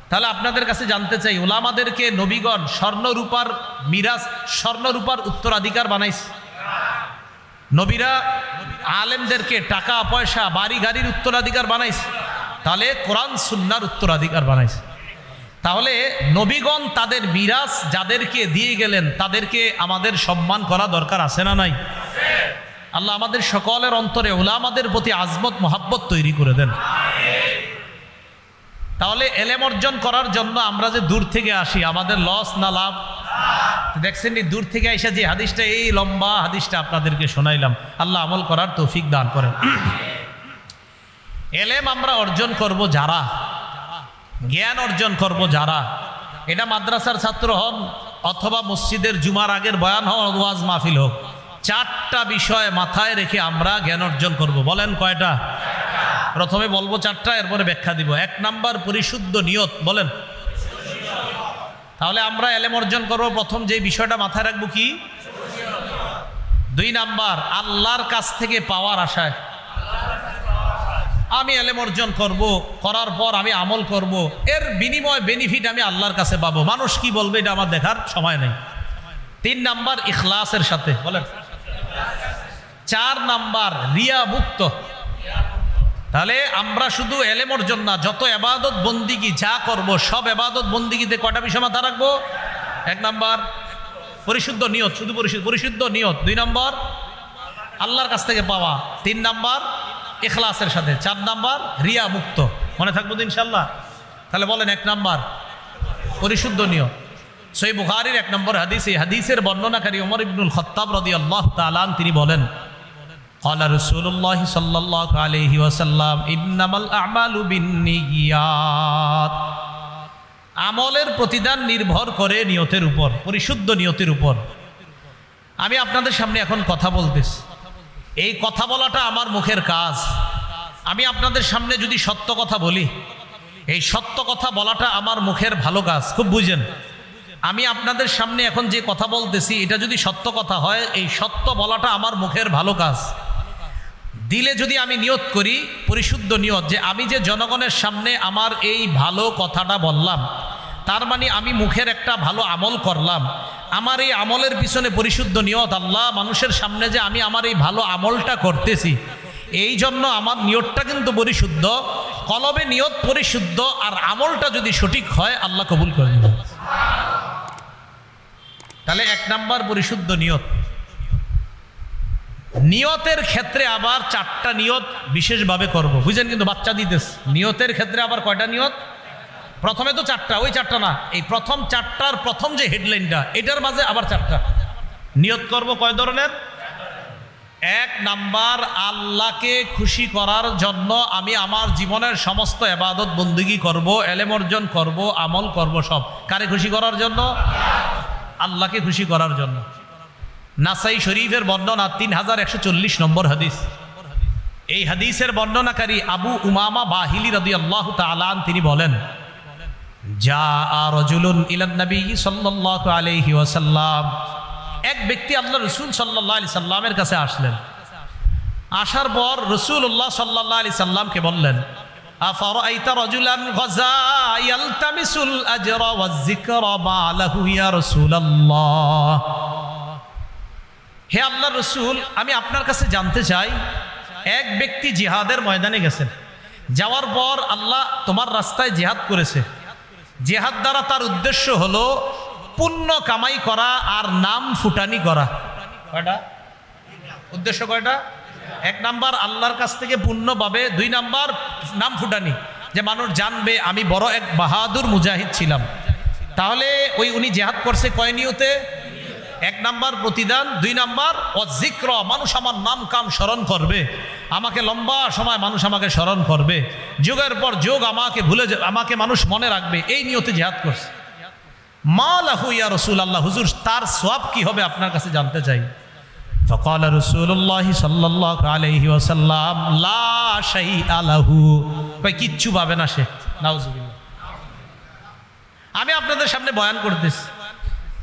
তাহলে আপনাদের কাছে জানতে চাই, উলামাদেরকে নবীগণ স্বর্ণরূপার মিরাস, স্বর্ণরূপার উত্তরাধিকার বানাইছে? নবীরা আলেমদেরকে টাকা পয়সা, বাড়ি গাড়ির উত্তরাধিকার বানাইছে? তাহলে কোরআন সুন্নাহর উত্তরাধিকার বানাইছে। তাহলে নবীগণ তাদের মিরাস যাদেরকে দিয়ে গেলেন তাদেরকে আমাদের সম্মান করা দরকার আছে না নাই? আল্লাহ আমাদের সকলের অন্তরে উলামাদের প্রতি আজমত মোহাব্বত তৈরি করে দেন। তাহলে এলেম অর্জন করার জন্য আমরা যে দূর থেকে আসি, আমাদের লস না লাভ? দেখছেন দূর থেকে এসে যে হাদিসটা, এই লম্বা হাদিসটা আপনাদেরকে শোনাইলাম, আল্লাহ আমল করার তৌফিক দান করেন। এলেম আমরা অর্জন করব যারা, জ্ঞান অর্জন করব যারা, এটা মাদ্রাসার ছাত্র হন অথবা মসজিদের জুমার আগের বয়ান হোক, ওয়াজ মাহফিল হোক, চারটা বিষয় মাথায় রেখে আমরা জ্ঞান অর্জন করব। বলেন কয়টা? প্রথমে বলবো চারটা, এরপরে ব্যাখ্যা দিব। 1 নাম্বার পরিশুদ্ধ নিয়ত। বলেন। তাহলে আমরা এলেম অর্জন করব, প্রথম যে বিষয়টা মাথায় রাখবো কি? 2 নাম্বার আল্লাহর কাছ থেকে পাওয়ার আশায়। আমি এলেম অর্জন করব, করার পর আমি আমল করব, এর বিনিময় বেনিফিট আমি আল্লাহর কাছে পাবো, মানুষ কি বলবে এটা আমার দেখার সময় নেই। 3 নাম্বার ইখলাসের সাথে। বলেন। 4 নাম্বার রিয়া মুক্ত। তাহলে আমরা শুধু এলেম অর্জন না, যত ইবাদত বন্দিগি যা করব সব ইবাদত বন্দিগিতে কয়টা বিষয় মাথা রাখবো? 1 নাম্বার পরিশুদ্ধ নিয়ত, শুধু পরিশুদ্ধ নিয়ত। 2 নাম্বার আল্লাহর কাছ থেকে পাওয়া। 3 নাম্বার ইখলাসের সাথে। 4 নাম্বার রিয়া মুক্ত। মনে থাকবো তো ইনশাল্লাহ? তাহলে বলেন 1 নাম্বার পরিশুদ্ধ নিয়ত। সহিহ বুখারীর 1 নম্বর হাদিস, এই হাদিসের বর্ণনাকারী ওমর ইবনুল খাত্তাব রাদিয়াল্লাহু তাআলা আনহু, তিনি বলেন, ক্বালা রাসূলুল্লাহ সাল্লাল্লাহু আলাইহি ওয়াসাল্লাম ইন্নামাল আ'মালু বিন্নিয়াত। আমলের প্রতিদান নির্ভর করে নিয়তের উপর, পরিশুদ্ধ নিয়তের উপর। আমি আপনাদের সামনে এখন কথা বলতেছি, এই কথা বলাটা আমার মুখের কাজ, আমি আপনাদের সামনে যদি সত্য কথা বলি, এই সত্য কথা বলাটা আমার মুখের ভালো কাজ, খুব বুঝেন। আমি আপনাদের সামনে এখন যে কথা বলতেছি এটা যদি সত্য কথা হয়, এই সত্য বলাটা আমার মুখের ভালো কাজ। দিলে যদি আমি নিয়ত করি, পরিশুদ্ধ নিয়ত, যে আমি যে জনগণের সামনে আমার এই ভালো কথাটা বললাম, তার মানে আমি মুখের একটা ভালো আমল করলাম। আমার এই আমলের পিছনে পরিশুদ্ধ নিয়ত, আল্লাহ মানুষের সামনে যে আমি আমার এই ভালো আমলটা করতেছি, এই জন্য আমার নিয়তটা কিন্তু পরিশুদ্ধ। কলবে নিয়ত পরিশুদ্ধ, আর আমলটা যদি সঠিক হয় আল্লাহ কবুল করে নেবেন। তাহলে 1 নাম্বার পরিশুদ্ধ নিয়ত। নিয়তের ক্ষেত্রে আবার 4টা নিয়ত বিশেষভাবে করব, বুঝেন? কিন্তু বাচ্চা দিতেছে নিয়তের ক্ষেত্রে আবার কয়টা নিয়ত? প্রথমে তো 4টা, ওই 4টা না, এই প্রথম 4টার প্রথম যে হেডলাইনটা, এটার মাঝে আবার 4টা নিয়ত করব। কয় ধরনের? 1 নাম্বার, আল্লাহকে খুশি করার জন্য আমি আমার জীবনের সমস্ত ইবাদত বন্দেগী করব, ইলম অর্জন করব, আমল করব, সব কারে খুশি করার জন্য? আল্লাহকে খুশি করার জন্য। নাসাই শরীফের বর্ণনা 3140 নম্বর হাদিস। এই হাদিসের বর্ণনাকারী আবু উমামা বাহিলি রাদিয়াল্লাহু তাআলা আন, তিনি বলেন, জাআ রাজুলুন ইলান নবী সাল্লাল্লাহু আলাইহি ওয়াসাল্লাম, এক ব্যক্তি আল্লাহ রাসূল সাল্লাল্লাহু আলাইহি সাল্লামের কাছে আসলেন। আসার পর রাসূলুল্লাহ সাল্লাল্লাহু আলাইহি সাল্লামকে বললেন, আফারাইতা রাজুলান গাজা ইয়ালতামিসুল আজরা ওয়াজ যিকরা মা লাহু ইয়া রাসূলুল্লাহ। হে আল্লাহ রসুল, আমি আপনার কাছে জানতে চাই, এক ব্যক্তি জিহাদের ময়দানে গেছেন, যাওয়ার পর আল্লাহ তোমার রাস্তায় জিহাদ করেছে। জিহাদ দ্বারা তার উদ্দেশ্য হলো পুণ্য কামাই করা আর নাম ফুটানি করা। কয়টা উদ্দেশ্য? কয়টা? 1 নাম্বার আল্লাহর কাছ থেকে পুণ্য পাবে, 2 নাম্বার নাম ফুটানি, যে মানুষ জানবে আমি বড় এক বাহাদুর মুজাহিদ ছিলাম। তাহলে উনি জিহাদ করছে কয় নিয়তে? 1 নাম্বার প্রতিদান, 2 নাম্বার অজিক্র, মানুষ আমার নাম কাম স্মরণ করবে, আমাকে লম্বা সময় মানুষ আমাকে স্মরণ করবে, যুগের পর যুগ আমাকে আমাকে মানুষ মনে রাখবে, এই নিয়তে জিহাদ করছে। মা লাহু ইয়া রাসূলুল্লাহ, হুজুর তার সওয়াব কি হবে আপনার কাছে জানতে চাই। فقال رسول الله صلى الله عليه وسلم لا شيء له, কিচ্ছু পাবে না সে। নাউজুবিল্লাহ। আমি আপনাদের সামনে বয়ান করতেছি,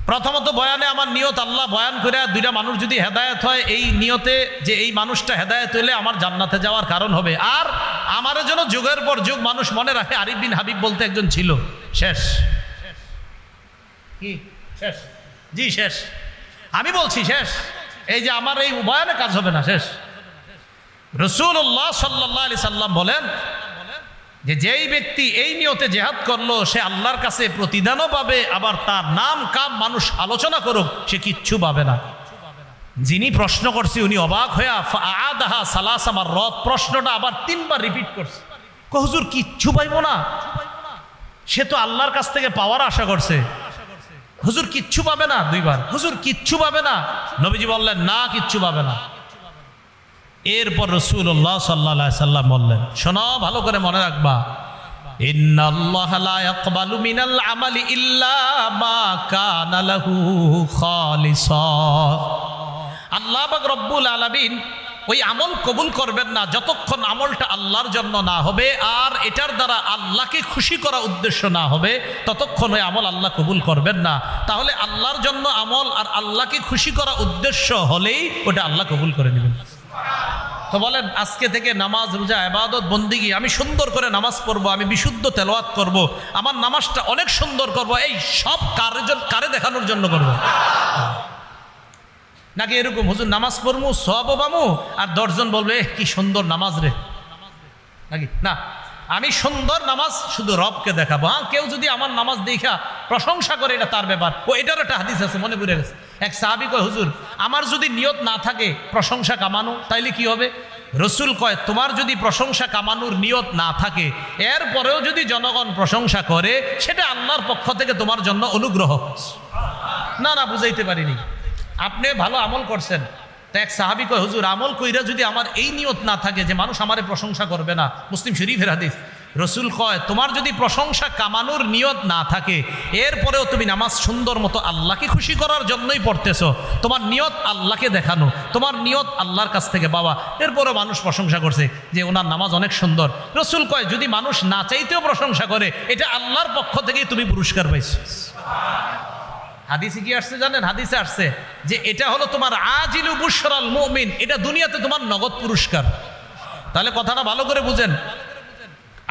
প্রথমত বয়ানে আমার নিয়ত আল্লাহ বয়ান করে 2টা মানুষ যদি হেদায়েত হয়, এই নিয়তে যে এই মানুষটা হেদায়েত হলে আমার জান্নাতে যাওয়ার কারণ হবে, আর আমার জন্য যুগের পর যুগ মানুষ মনে রাখে আরিফ বিন হাবিব বলতে একজন ছিল। শেষ? কি শেষ? জি শেষ। আমি বলছি শেষ। এই যে আমার এই বয়ানে কাজ হবে না, শেষ। রাসূলুল্লাহ সাল্লাল্লাহু আলাইহি সাল্লাম বলেন যে যেই ব্যক্তি এই নিয়তে জিহাদ করলো, সে আল্লাহর কাছে প্রতিদানও পাবে, আবার তার নাম কাম মানুষ আলোচনা করুক, সে কিচ্ছু পাবে না। যিনি প্রশ্ন করছে উনি অবাক হয়ে আদাহা সালাসা মাররাত, প্রশ্নটা আবার 3 বার রিপিট করছে। হুজুর কিচ্ছু পাইব না? সে তো আল্লাহর কাছ থেকে পাওয়ার আশা করছে। হুজুর কিচ্ছু পাবে না? 2 বার। হুজুর কিচ্ছু পাবে না? নবীজি বললেন না, কিচ্ছু পাবে না। এরপর রাসূলুল্লাহ সাল্লাল্লাহু আলাইহি সাল্লাম বললেন, শোনো ভালো করে মনে রাখবা, ইন্নাল্লাহা লা ইয়াকবালু মিনাল আমালি ইল্লা মা কানা লাহু খালিসা। আল্লাহ পাক রব্বুল আলামিন ওই আমল কবুল করবেন না যতক্ষণ আমলটা আল্লাহর জন্য না হবে, আর এটার দ্বারা আল্লাহকে খুশি করা উদ্দেশ্য না হবে, ততক্ষণ ওই আমল আল্লাহ কবুল করবেন না। তাহলে আল্লাহর জন্য আমল আর আল্লাহকে খুশি করা উদ্দেশ্য হলেই ওটা আল্লাহ কবুল করে নেবেন। তো বলেন, আজকে থেকে নামাজ, রোজা, ইবাদত, বন্দেগী, আমি সুন্দর করে নামাজ পড়বো, আমি বিশুদ্ধ তেলাওয়াত করব, আমার নামাজটা অনেক সুন্দর করব, এই সব কারে দেখানোর জন্য করব? নাকি এরকম হুজুর নামাজ পড়মু সওয়াবও পামু আর 10 জন বলবে কি সুন্দর নামাজ রে, নাকি? না, আমি সুন্দর নামাজ শুধু রবকে দেখাবো। হ্যাঁ, কেউ যদি আমার নামাজ দেখা প্রশংসা করে এটা তার ব্যাপার। এটার একটা হাদিস আছে, মনে পড়ে গেছে। এক সাহাবী কয়, হুজুর আমার যদি নিয়ত না থাকে প্রশংসা কামানো, তাইলে কি হবে? রসুল কয়, তোমার যদি প্রশংসা কামানোর নিয়ত না থাকে, এরপরেও যদি জনগণ প্রশংসা করে, সেটা আল্লাহর পক্ষ থেকে তোমার জন্য অনুগ্রহ। না বুঝাইতে পারিনি। আপনি ভালো আমল করছেন, তো এক সাহাবী কয়, হুজুর আমল কইরা যদি আমার এই নিয়ত না থাকে যে মানুষ আমারে প্রশংসা করবে না, মুসলিম শরীফের হাদিস, রসুল কয় তোমার যদি প্রশংসা কামানোর নিয়ত না থাকে, এরপরেও তুমি নামাজ সুন্দর মতো আল্লাহকে খুশি করার জন্যই পড়তেছো, তোমার নিয়ত আল্লাহকে দেখানো, তোমার নিয়ত আল্লাহর কাছ থেকে পাওয়া, এরপরেও মানুষ প্রশংসা করছে যে ওনার নামাজ অনেক সুন্দর, রসুল কয় যদি মানুষ না চাইতেও প্রশংসা করে, এটা আল্লাহর পক্ষ থেকেই তুমি পুরস্কার পাইছো। হাদিসে কি আসছে জানেন? হাদিসে আসছে যে এটা হলো তোমার আজিলু বুশরাল মুমিন, এটা দুনিয়াতে তোমার নগদ পুরস্কার। তাহলে কথাটা ভালো করে বুঝেন,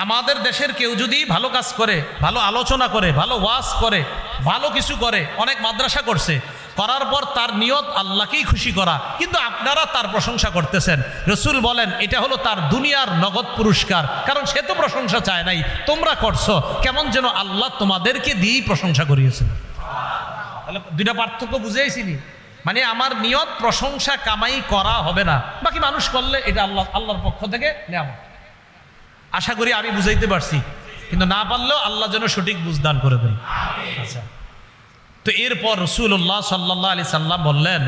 আমাদের দেশের কেউ যদি ভালো কাজ করে, ভালো আলোচনা করে, ভালো ওয়াজ করে, ভালো কিছু করে, অনেক মাদ্রাসা করছে, করার পর তার নিয়ত আল্লাহকেই খুশি করা, কিন্তু আপনারা তার প্রশংসা করতেছেন, রসুল বলেন এটা হলো তার দুনিয়ার নগদ পুরস্কার, কারণ সে তো প্রশংসা চায় নাই, তোমরা করছো, কেমন যেন আল্লাহ তোমাদেরকে দিয়েই প্রশংসা করিয়েছেন। তাহলে দুইটা পার্থক্য বুঝেইছিনি, মানে আমার নিয়ত প্রশংসা কামাই করা হবে না, বাকি মানুষ করলে এটা আল্লাহর পক্ষ থেকে নেওয়া। আশা করি আমি বুঝাইতে পারছি, কিন্তু না পারলেও আল্লাহ যেন সঠিক বুঝদান করে দেন। আচ্ছা, তো এরপর রাসূলুল্লাহ সাল্লাল্লাহু আলাইহি সাল্লাম বললেন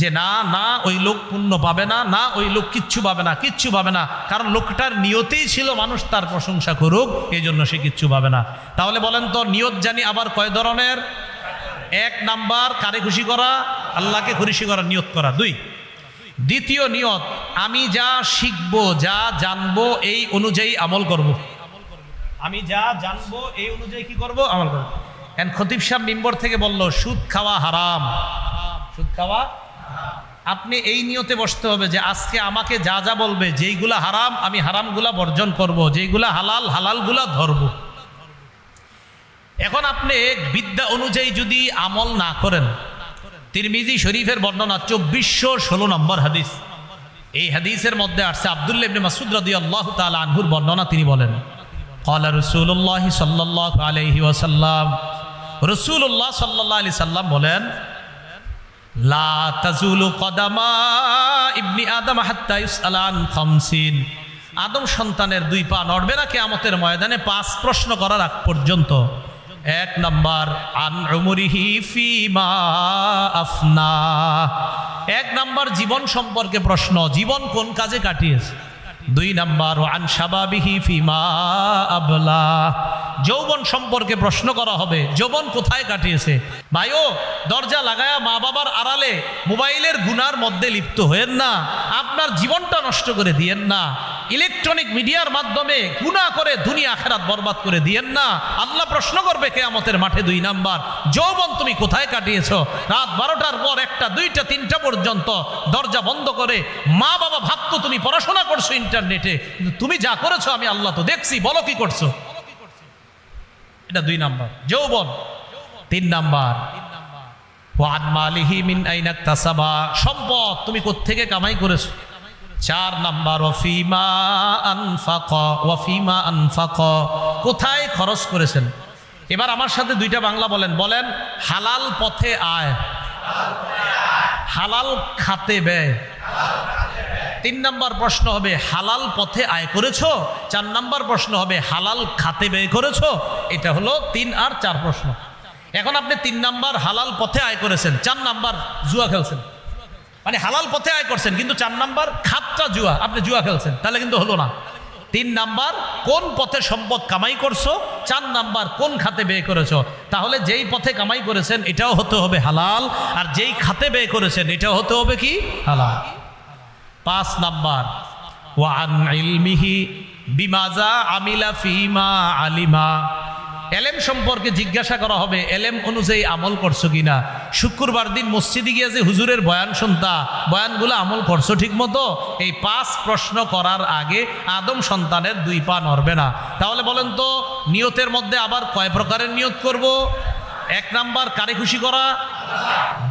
যে না না, ওই লোক পুণ্য পাবে না, না ওই লোক কিচ্ছু পাবে না, কিচ্ছু পাবে না, কারণ লোকটার নিয়তেই ছিল মানুষ তার প্রশংসা করুক, এই জন্য সে কিচ্ছু পাবে না। তাহলে বলেন তো নিয়ত জানি আবার কয় ধরনের? এক নাম্বার কারে খুশি করা? আল্লাহকে খুশি করা নিয়ত করা। দুই, দ্বিতীয় নিয়ত আমি যা শিখবো, যা জানবো এই অনুযায়ী আমল করব। আমি যা জানবো এই অনুযায়ী কি করব? আমল করব। খতিব সাহেব মিম্বর থেকে বলল সুদ খাওয়া হারাম, সুদ খাওয়া, আপনি এই নিয়তে বসতে হবে যে আজকে আমাকে যা যা বলবে, যেইগুলা হারাম আমি হারামগুলা বর্জন করব, যেইগুলা হালাল হালালগুলা ধরব। এখন আপনি বিদ্যা অনুযায়ী যদি আমল না করেন, তিরমিজি শরীফের বর্ণনা 2416 নম্বর হাদিস, এই হাদিসের মধ্যে আসছে আব্দুল্লাহ ইবনে মাসউদ রাদিয়াল্লাহু তাআলা আনহুর বর্ণনা, তিনি বলেন ক্বালা রাসূলুল্লাহ সাল্লাল্লাহু আলাইহি ওয়াসাল্লাম, রাসূলুল্লাহ সাল্লাল্লাহু আলাইহি সাল্লাম বলেন লা তাজুলু কদামা ইবনি আদম হাত্তা ইউসআলা আন খামসিন, আদম সন্তানের দুই পা নড়বে না কিয়ামতের ময়দানে 5 প্রশ্ন করার আগ পর্যন্ত। এক নাম্বার আন উমরিহি ফিমা আফনা, এক নাম্বার জীবন সম্পর্কে প্রশ্ন, জীবন কোন কাজে কাটিয়েছে। দুই নাম্বার আন শাবাবিহি ফিমা আবলা, যৌবন সম্পর্কে প্রশ্ন করা হবে, যৌবন কোথায় কাটিয়েছে। ভাইও দরজা লাগায়া মা বাবার আড়ালে মোবাইলের গুনার মধ্যে লিপ্ত হয়েন না, আপনার জীবনটা নষ্ট করে দিয়েন না, ইলেকট্রনিক মিডিয়ার মাধ্যমে গুনাহ করে দুনিয়া আখিরাত বরবাদ করে দিয়েন না। আল্লাহ প্রশ্ন করবে কিয়ামতের মাঠে। দুই নাম্বার যৌবন তুমি কোথায় কাটিয়েছো, রাত 12টার পর 1টা 2টা 3টা পর্যন্ত দরজা বন্ধ করে মা বাবা ভাবতো তুমি পড়াশোনা করছো ইন্টারনেটে, কিন্তু তুমি যা করেছো আমি আল্লাহ তো দেখছি, বলো কি করছো। এটা 2 নাম্বার যৌবন। 3 নাম্বার ওয়ান মালিহি মিন আইনা ইকতাসাবা, সম্পদ তুমি কোত্থেকে কামাই করেছো। 4 নাম্বার ওয়াফিমা আনফাকা, ওয়াফিমা আনফাকা, কোথায় খরচ করেছেন। এবার আমার সাথে 2টা বাংলা বলেন, বলেন হালাল পথে আয়, হালাল খাতে ব্যয়। 3 নাম্বার প্রশ্ন হবে হালাল পথে আয় করেছো। 4 নাম্বার প্রশ্ন হবে হালাল খাতে ব্যয় করেছো। এটা হলো 3 আর 4 প্রশ্ন। এখন আপনি 3 নাম্বার হালাল পথে আয় করেছেন, 4 নাম্বার জুয়া খেলছেন, মানে হালাল পথে আয় করছেন কিন্তু 4 নাম্বার খাতটা জুয়া, আপনি জুয়া খেলছেন, তাহলে কিন্তু হলো না। 3 নাম্বার কোন পথে সম্পদ কামাই করছো, 4 নাম্বার কোন খাতে ব্যয় করেছো। তাহলে যেই পথে কামাই করেছেন এটাও হতে হবে হালাল, আর যেই খাতে ব্যয় করেছেন এটাও হতে হবে কি হালাল। 5 নাম্বার ওয়ান ইলমিহি বিমাজা আমিলা ফিমা আলিমা, এলেম সম্পর্কে জিজ্ঞাসা করা হবে, এলেম অনুযায়ী আমল করছো কিনা। শুক্রবার দিন মসজিদে গিয়ে যে হুজুরের বয়ান শুনতা, বয়ানগুলো আমল করছো ঠিক মতো। এই 5 প্রশ্ন করার আগে আদম সন্তানের 2 পা নড়বে না। তাহলে বলেন তো নিয়তের মধ্যে আবার কয় প্রকারের নিয়ত করব। 1 নাম্বার কারে খুশি করা,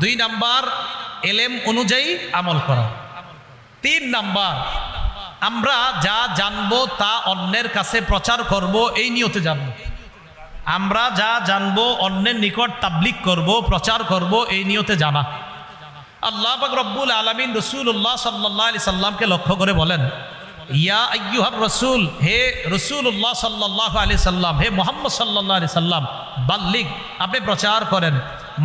2 নাম্বার এলেম অনুযায়ী আমল করা, 3 নাম্বার আমরা যা জানবো তা অন্যের কাছে প্রচার করব, এই নিয়তে জানবো। আমরা যা জানবো অন্যের নিকট তাবলীগ করব, প্রচার করব, এই নিয়তে জানা। আল্লাহ পাক রব্বুল আলামিন রাসূলুল্লাহ সাল্লাল্লাহু আলাইহি সাল্লামকে লক্ষ্য করে বলেন ইয়া আইয়ুহার রাসূল, হে রাসূলুল্লাহ সাল্লাল্লাহু আলাইহি সাল্লাম, হে মুহাম্মদ সাল্লাল্লাহু আলাইহি সাল্লাম, বাল্লিগ, আপনি প্রচার করেন,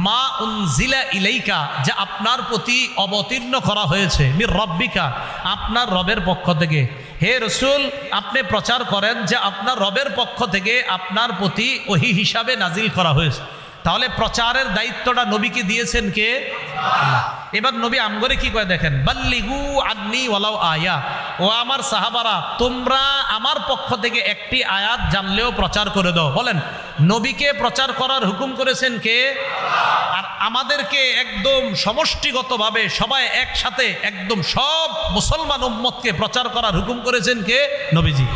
মা উনজিলা ইলাইকা, যা আপনার প্রতি অবতীর্ণ করা হয়েছে, মির রব্বিকা, আপনার রবের পক্ষ থেকে। হে রসুল, আপনি প্রচার করেন যে আপনার রবের পক্ষ থেকে আপনার প্রতি ওহী হিসাবে নাজিল করা হয়েছে। তাহলে প্রচারের দায়িত্বটা নবীকে দিয়েছেন কে? এবার নবী আমগরে কি করে দেখেন, বাল্লিগু আন্নি ওয়ালাউ আয়া, ও আমার সাহাবারা, তোমরা আমার পক্ষ থেকে একটি আয়াত জানলেও প্রচার করে দাও। বলেন, নবীকে প্রচার করার হুকুম করেছেন কে? আর আমাদেরকে একদম সমষ্টিগতভাবে সবাই একসাথে একদম সব মুসলমান উম্মতকে প্রচার করার হুকুম করেছেন কে? নবীজি।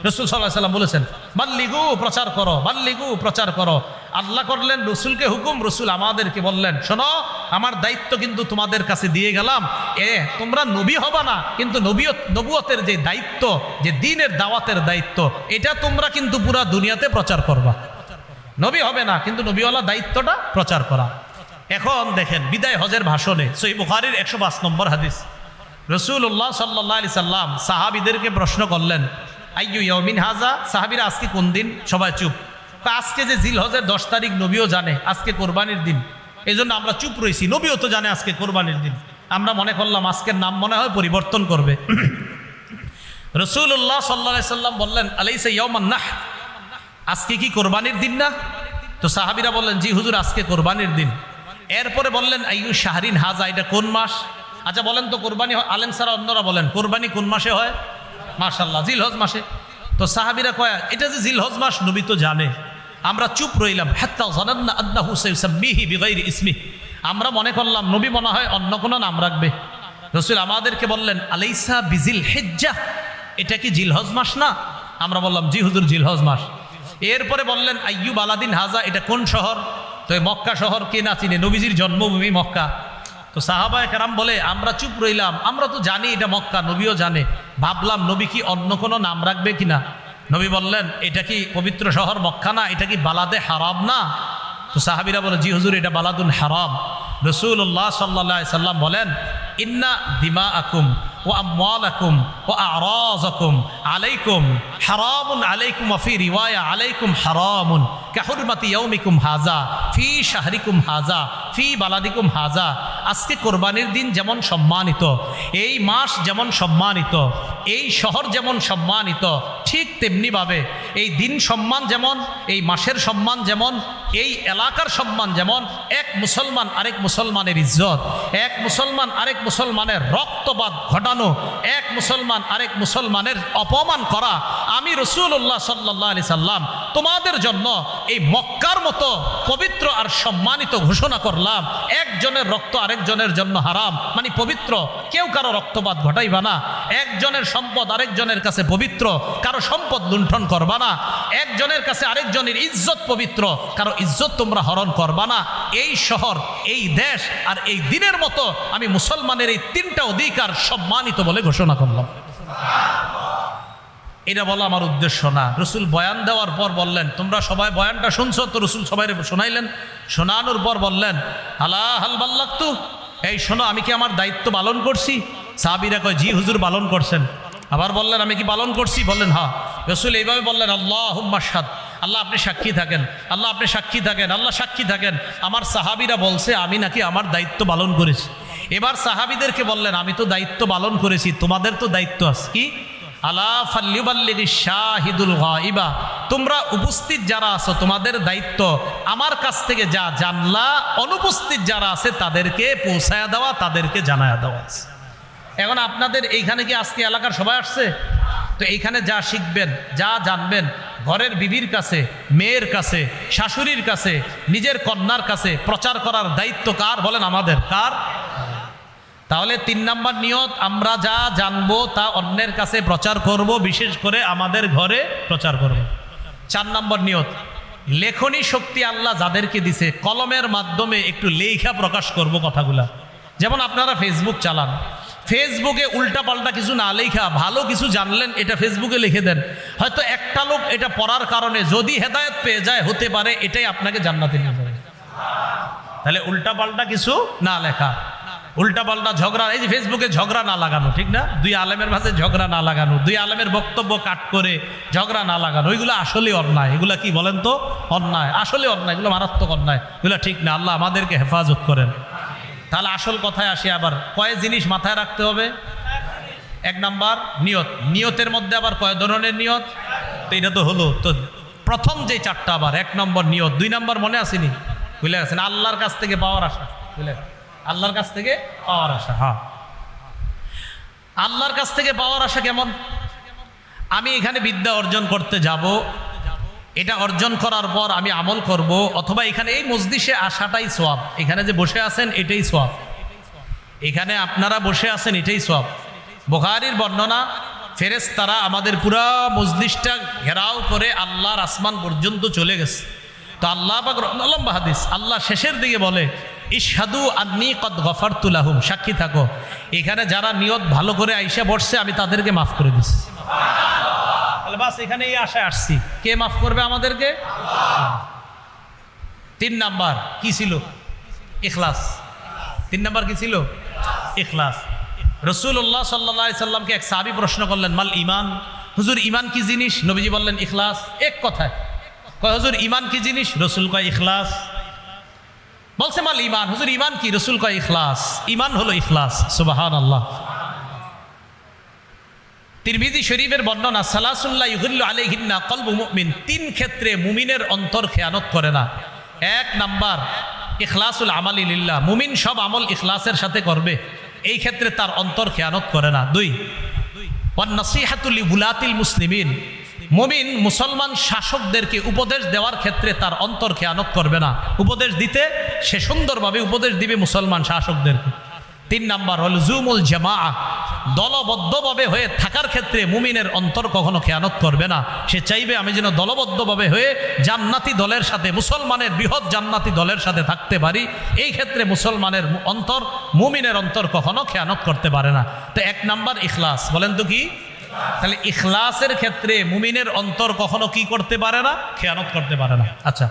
রাসূল সাল্লাল্লাহু আলাইহি ওয়াসাল্লাম বলেছেন, বাল্লিগু, প্রচার করো, বাল্লিগু, প্রচার করো। আল্লাহ করলেন রসুলকে হুকুম, রসুল আমাদেরকে বললেন, শোনো, আমার দায়িত্ব কিন্তু তোমাদের কাছে দিয়ে গেলাম। তোমরা নবী হবা না, কিন্তু নবুয়তের যে দায়িত্ব, যে দ্বীনের দাওয়াতের দায়িত্ব, এটা তোমরা কিন্তু পুরা দুনিয়াতে প্রচার করবা। নবী হবে না, কিন্তু নবীওয়ালা দায়িত্বটা প্রচার করা। এখন দেখেন, বিদায় হজের ভাষণে সহিহ বুখারীর 105 নম্বর হাদিস, রাসূলুল্লাহ সাল্লাল্লাহু আলাইহি সাল্লাম সাহাবীদেরকে প্রশ্ন করলেন, আইয়ু ইয়াউমিন হাযা, সাহাবীরা আজকে কোন দিন? সবাই চুপ। আজকে যে জিলহজের 10 তারিখ, নবীও জানে আজকে কোরবানির দিন, এই জন্য আমরা চুপ রয়েছি। নবীও তো জানে আজকে কোরবানির দিন, আমরা মনে করলাম আজকের নাম মনে হয় পরিবর্তন করবে। রাসূলুল্লাহ সাল্লাল্লাহু আলাইহি সাল্লাম বললেন, আলাইসা ইয়াউমান নাহর, আজকে কি কোরবানির দিন না? তো সাহাবীরা বললেন, জি হুজুর, আজকে কোরবানির দিন। এরপরে বললেন, আইয়ু শাহরিন হাযা, এটা কোন মাস? আচ্ছা বলেন তো, কোরবানি আলেম ছাড়া অন্যরা বলেন, কোরবানি কোন মাসে হয়? মাশাআল্লাহ, জিলহজ মাসে। তো সাহাবীরা কয়, এটা যে জিলহজ মাস, নবী তো জানে। আমরা চুপ রইলাম, হাত্তা জানান্না আন্নাহু সাইসাম্মিহি বিগাইরি ইসমিহি, আমরা মনে করলাম নবী মনে হয় অন্য কোনো নাম রাখবে। রাসূল আমাদেরকে বললেন, আলাইসা বিজিল হিজ্জাহ, এটা কি জিলহজ মাস না? আমরা বললাম, জি হুজুর, জিলহজ মাস। এরপরে বললেন, আইয়ু বালাদিন হাযা, এটা কোন শহর? তো মক্কা শহর, কে না চিনে, নবীজির জন্মভূমি মক্কা। তো সাহাবায়ে কেরাম বলে, আমরা চুপ রইলাম, আমরা তো জানি এটা মক্কা, নবীও জানে। ভাবলাম নবী কি অন্য কোনো নাম রাখবে কিনা। নবী বললেন, এটা কি পবিত্র শহর মক্কা না? এটা কি বালাদে হারাম না? তো সাহাবীরা বলে, জি হুজুর, এটা বালাদুন হারাম। রাসূলুল্লাহ সাল্লাল্লাহু আলাইহি সাল্লাম বলেন, ইন্না দিমাআকুম ওয়া আমওয়ালাকুম ওয়া আ'রাযাকুম আলাইকুম হারামুন আলাইকুম ওয়া ফি রিওয়ায়া আলাইকুম হারামুন কাহুরমাতি ইয়াউমিকুম হাযা ফি শাহরিকুম হাযা ফি বালাদিকুম হাযা। আজকে কোরবানির দিন যেমন সম্মানিত, এই মাস যেমন সম্মানিত, এই শহর যেমন সম্মানিত, ঠিক তেমনিভাবে এই দিন সম্মান যেমন, এই মাসের সম্মান যেমন, এই এলাকার সম্মান যেমন, এক মুসলমান আরেক মুসলমানের ইজ্জত, এক মুসলমান আরেক মুসলমানের রক্তপাত ঘটানো, এক মুসলমান আরেক মুসলমানের অপমান করা, আমি রাসূলুল্লাহ সাল্লাল্লাহু আলাইহি সাল্লাম তোমাদের জন্য এই মক্কার মতো পবিত্র আর সম্মানিত ঘোষণা করলাম। একজনের রক্ত আরেকজনের জন্য হারাম, মানে পবিত্র, কেউ কারো রক্তপাত ঘটাইবা না। একজনের সম্পদ আরেকজনের কাছে পবিত্র, কারো সম্পদ লুণ্ঠন করবা না। একজনের কাছে আরেকজনের ইজ্জত পবিত্র, কারো ইজ্জত তোমরা হরণ করবা না। এই শহর, এই দেশ আর এই দিনের মতো আমি মুসলমানের এই 3টা অধিকার সম্মানিত বলে ঘোষণা করলাম। এটা বলা আমার উদ্দেশ্য না। রসুল বয়ান দেওয়ার পর বললেন, তোমরা সবাই বয়ানটা শুনছো তো? রসুল সবাই শোনাইলেন। শোনানোর পর বললেন, আলা হাল বাল্লাগতু, এই শোনো, আমি কি আমার দায়িত্ব পালন করছি? সাহাবীরা কয়, জি হুজুর, পালন করছেন। আবার বললেন, আমি কি পালন করছি? বললেন, হ্যাঁ। রসুল এইভাবে বললেন, আল্লাহুম্মা শাহাদ, আল্লাহ আপনি সাক্ষী থাকেন, আল্লাহ আপনি সাক্ষী থাকেন, আল্লাহ সাক্ষী থাকেন, আমার সাহাবীরা বলছে আমি নাকি আমার দায়িত্ব পালন করেছি। এবার সাহাবীদেরকে বললেন, আমি তো দায়িত্ব পালন করেছি, তোমাদের তো দায়িত্ব আছে। কি? আলা ফাল্লিউবাল্লিগিশ শাহিদুল গায়বা, তোমরা উপস্থিত যারা আছো তোমাদের দায়িত্ব আমার কাছ থেকে যা জানলা, অনুপস্থিত যারা আছে তাদেরকে পৌঁছায়া দেওয়া, তাদেরকে জানায়া দেওয়া। এখন আপনাদের এইখানে কি আজকে এলাকার সবাই আসছে? তো এইখানে যা শিখবেন, যা জানবেন, ঘরের বিবির কাছে, মেয়ের কাছে, শাশুড়ির কাছে, নিজের কন্যার কাছে প্রচার করার দায়িত্ব কার? বলেন, আমাদের। কার? তাহলে 3 নাম্বার নিয়ত, আমরা যা জানবো তা অন্যের কাছে প্রচার করব, বিশেষ করে আমাদের ঘরে প্রচার করব। 4 নাম্বার নিয়ত, লেখনী শক্তি আল্লাহ যাদেরকে দিছে, কলমের মাধ্যমে একটু লেখা প্রকাশ করব কথাগুলা। যেমন আপনারা ফেসবুক চালান, ফেসবুকে উল্টাপাল্টা কিছু না লেখা, ভালো কিছু জানলেন এটা ফেসবুকে লিখে দেন। হয়তো একটা লোক এটা পড়ার কারণে যদি হেদায়েত পেয়ে যায়, হতে পারে এটাই আপনাকে জান্নাতে নিয়ে যাবে। তাহলে উল্টাপাল্টা কিছু না লেখা। উল্টাপাল্টা ঝগড়া, এই যে ফেসবুকে ঝগড়া না লাগানো, ঠিক না? দুই আলেমের মাঝে ঝগড়া না লাগানো, দুই আলেমের বক্তব্য কাট করে ঝগড়া না লাগানো, ওইগুলো আসলে অন্যায়। এগুলা কি বলেন তো? অন্যায়, আসলে অন্যায়, এগুলো মারাত্মক অন্যায়, এগুলো ঠিক না। আল্লাহ আমাদেরকে হেফাজত করেন। তাহলে আসল কথায় আসি, আবার কয় জিনিস মাথায় রাখতে হবে? এক নাম্বার নিয়ত। নিয়তের মধ্যে আবার কয় ধরনের নিয়ত? তো এটা তো হলো, তো প্রথম যে চারটা, আবার এক নম্বর নিয়ত, দুই নম্বর মনে আসেনি, বুঝলে গেছেন? আল্লাহর কাছ থেকে পাওয়ার আশা, বুঝলে, আল্লাহর কাছ থেকে পাওয়ার আশা। হ্যাঁ, আল্লাহর কাছ থেকে পাওয়ার আশা কেমন? আমি এখানে বিদ্যা অর্জন করতে যাব, এটা অর্জন করার পর আমি আমল করব, অথবা এখানে এই মজলিসে আসাটাই সওয়াব, এখানে যে বসে আছেন এটাই সওয়াব, এখানে আপনারা বসে আছেন এটাই সওয়াব। বুখারীর বর্ণনা, ফেরেশতারা আমাদের পুরা মজলিসটা ঘেরাও করে আল্লাহর আসমান পর্যন্ত চলে গেছে। তো আল্লাহ পাক, লম্বা হাদিস, আল্লাহ শেষের দিকে বলে, ইশহাদু আন্নী কদ গফারতু লাহুম, সাক্ষী থাকো এখানে যারা নিয়ত ভালো করে আইসা বসছে আমি তাদেরকে মাফ করে দিচ্ছি। তাহলে বাস এখানে এই আশায় আসছি, কে মাফ করবে আমাদেরকে? তিন নাম্বার কি ছিল? ইখলাস। তিন নাম্বার কি ছিল? ইখলাস। রাসূলুল্লাহ সাল্লাল্লাহু আলাইহি সাল্লামকে এক সাহাবী প্রশ্ন করলেন, মাল ঈমান, হুজুর ঈমান কি জিনিস? নবীজি বললেন ইখলাস। এক কথায় কয়, হুজুর ঈমান কি জিনিস? রাসূল কয় ইখলাস। বলছে মাল ঈমান, হুজুর ঈমান কি? রাসূল কয় ইখলাস। ঈমান হলো ইখলাস। সুবহানাল্লাহ। তিরমিজি শরীফের বর্ণনা, সালাসুল্লাহ ইউহিল্লু আলাইহিন্না কলবু মুমিন, তিন ক্ষেত্রে মুমিনের অন্তর খেয়ানত করে না। এক নাম্বার ইখলাসুল আমালি লিল্লাহ, মুমিন সব আমল ইখলাসের সাথে করবে, এই ক্ষেত্রে তার অন্তর খেয়ানত করে না। দুই, ওয়ান নাসিহাতু লিউলাতিল মুসলিমিন, মুমিন মুসলমান শাসকদেরকে উপদেশ দেওয়ার ক্ষেত্রে তার অন্তর খেয়ানত করবে না, উপদেশ দিতে সে সুন্দরভাবে উপদেশ দিবে মুসলমান শাসকদেরকে। তিন নাম্বার হল জুমুল জামাআ, দলবদ্ধভাবে হয়ে থাকার ক্ষেত্রে মুমিনের অন্তর কখনো খেয়ানত করবে না, সে চাইবে আমি যেন দলবদ্ধভাবে হয়ে জান্নাতি দলের সাথে, মুসলমানের বৃহৎ জান্নাতি দলের সাথে থাকতে পারি, এই ক্ষেত্রে মুসলমানের অন্তর, মুমিনের অন্তর কখনো খেয়ানত করতে পারে না। তো এক নাম্বার ইখলাস, বলেন তো কি? তাহলে ইখলাসের ক্ষেত্রে মুমিনের অন্তর কখনো কি করতে পারে না? খেয়ানত করতে পারে না। আচ্ছা,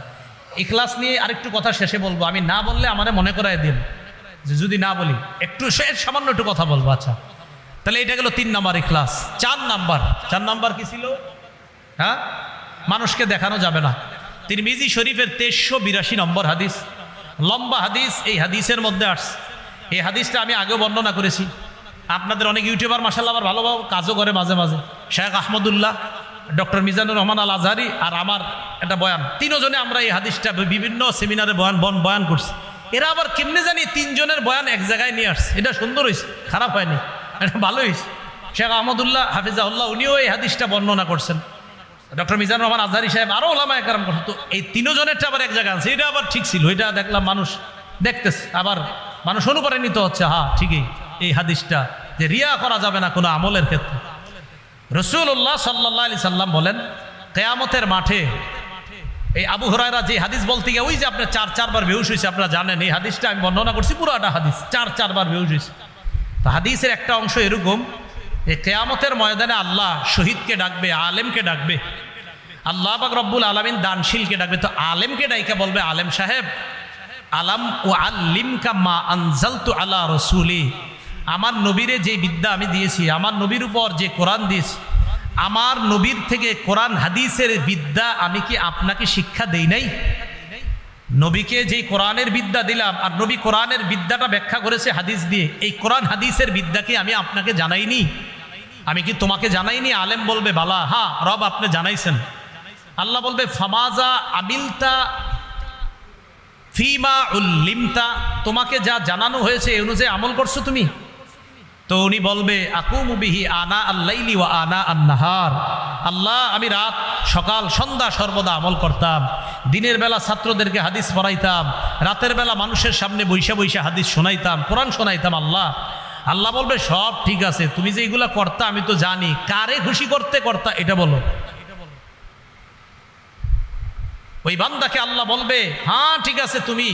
ইখলাস নিয়ে আরেকটু কথা শেষে বলবো, আমি না বললে আমারে মনে করায় দিন, যে যদি না বলি একটু সামান্য একটু কথা বলবো। আচ্ছা, তাহলে এটা গেল তিন নাম্বার ইখলাস। চার নাম্বার কি ছিল? হ্যাঁ, মানুষকে দেখানো যাবে না। তিরমিজি শরীফের 1382 নম্বর হাদিস, লম্বা হাদিস, এই হাদিসের মধ্যে আসছে, এই হাদিসটা আমি আগেও বর্ণনা করেছি। আপনাদের অনেক ইউটিউবার মাশাআল্লাহ আবার ভালো কাজও করে মাঝে মাঝে, শেখ আহমদুল্লাহ, ডক্টর মিজানুর রহমান আল আজহারি আর আমার একটা বয়ান, তিনজনে আমরা এই হাদিসটা বিভিন্ন সেমিনারে বয়ান করছি। এরা আবার কেমনে জানি তিনজনের বয়ান এক জায়গায় নিয়ে আসছে, এটা সুন্দর হয়েছে, খারাপ হয়নি, এটা ভালো হয়েছে। শেখ আহমদুল্লাহ হাফিজাহুল্লাহ উনিও এই হাদিসটা বর্ণনা করছেন, ডক্টর মিজানুর রহমান আজহারি সাহেব, আরও ওলামায়ে কেরাম করছেন। তো এই তিনজনেরটা আবার এক জায়গায় আছে, এটা আবার ঠিক ছিল, এটা দেখলাম মানুষ দেখতেছে, আবার মানুষ অনুপ্রাণিত হচ্ছে, হ্যাঁ ঠিকই এই হাদিসটা, যে রিয়া করা যাবে না কোনো আমলের ক্ষেত্রে। রাসূলুল্লাহ সাল্লাল্লাহু আলাইহি সাল্লাম বলেন, কিয়ামতের মাঠে, এই আবু হুরায়রা যে হাদিস বলতে গিয়ে ওই যে আপনার চারবার বেহুশ হয়েছে, আপনারা জানেন এই হাদিসটা আমি বর্ণনা করছি, পুরোটা হাদিস, চারবার বেহুশ হয়েছে। তো হাদিসের একটা অংশ এরকম, যে কিয়ামতের ময়দানে আল্লাহ শহীদকে ডাকবে, আলেমকে ডাকবে, আল্লাহ পাক রব্বুল আলামিন দানশীলকে ডাকবে। তো আলেমকে ডাইকা বলবে, আলেম সাহেব, আলাম ও আল্লিমকা মা আনজালতু আলা রাসূলি, আমার নবীরে যে বিদ্যা আমি দিয়েছি, আমার নবীর উপর যে কোরআন দিয়েছি, আমার নবীর থেকে কোরআন হাদিসের বিদ্যা আমি কি আপনাকে শিক্ষা দেই নাই? নবীকে যেই কোরআনের বিদ্যা দিলাম, আর নবী কোরআনের বিদ্যাটা ব্যাখ্যা করেছে হাদিস দিয়ে, এই কোরআন হাদিসের বিদ্যাকে আমি আপনাকে জানাইনি? আমি কি তোমাকে জানাইনি? আলেম বলবে, বালা, হ্যাঁ রব আপনি জানাইছেন। আল্লাহ বলবে, ফামাজা আমিলতা ফিমা উল্লিমতা, তোমাকে যা জানানো হয়েছে এই অনুযায়ী আমল করছো তুমি? তো উনি বলবে, আকুমু বিহি আনা আল্লাইলি ওয়া আনা আন-নাহার, আল্লাহ আমি রাত সকাল সন্ধ্যা সর্বদা আমল করতাম, দিনের বেলা ছাত্রদেরকে হাদিস পড়াইতাম, রাতের বেলা মানুষের সামনে বৈশা হাদিস শোনাইতাম, কোরআন শোনাইতাম। আল্লাহ বলবে, সব ঠিক আছে, তুমি যে এগুলা করতা আমি তো জানি, কারে খুশি করতে করতা এটা বলো। ওই বান্দাকে আল্লাহ বলবে, হ্যাঁ ঠিক আছে, তুমি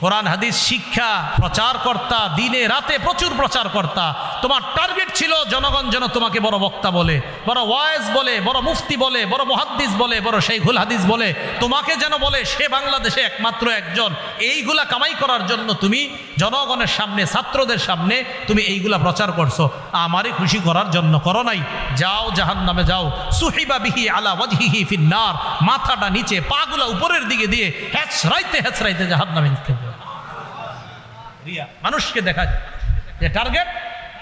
কোরআন হাদিস শিক্ষা প্রচার কর্তা, দিনে রাতে প্রচুর প্রচার কর্তা, তোমার টার্গেট ছিল জনগণ যেন তোমাকে বড় বক্তা বলে, বড় ওয়াইজ বলে, বড় মুফতি বলে, বড় মুহাদ্দিস বলে, বড় শাইখুল হাদিস বলে, তোমাকে যেন বলে সে বাংলাদেশে একমাত্র একজন। এইগুলা কামাই করার জন্য তুমি জনগণের সামনে, ছাত্রদের সামনে তুমি এইগুলা প্রচার করছো, আমারই খুশি করার জন্য করো নাই। যাও জাহান্নামে যাও। সুহিবা বিহি আলা ওয়াজহিহি ফিন্নার, মাথাটা নিচে, পাগুলা উপরের দিকে দিয়ে হেঁচড়াইতে হেঁচড়াইতে জাহান্নামে নিতে হবে। রিয়া মানুষকে দেখায় যে টার্গেট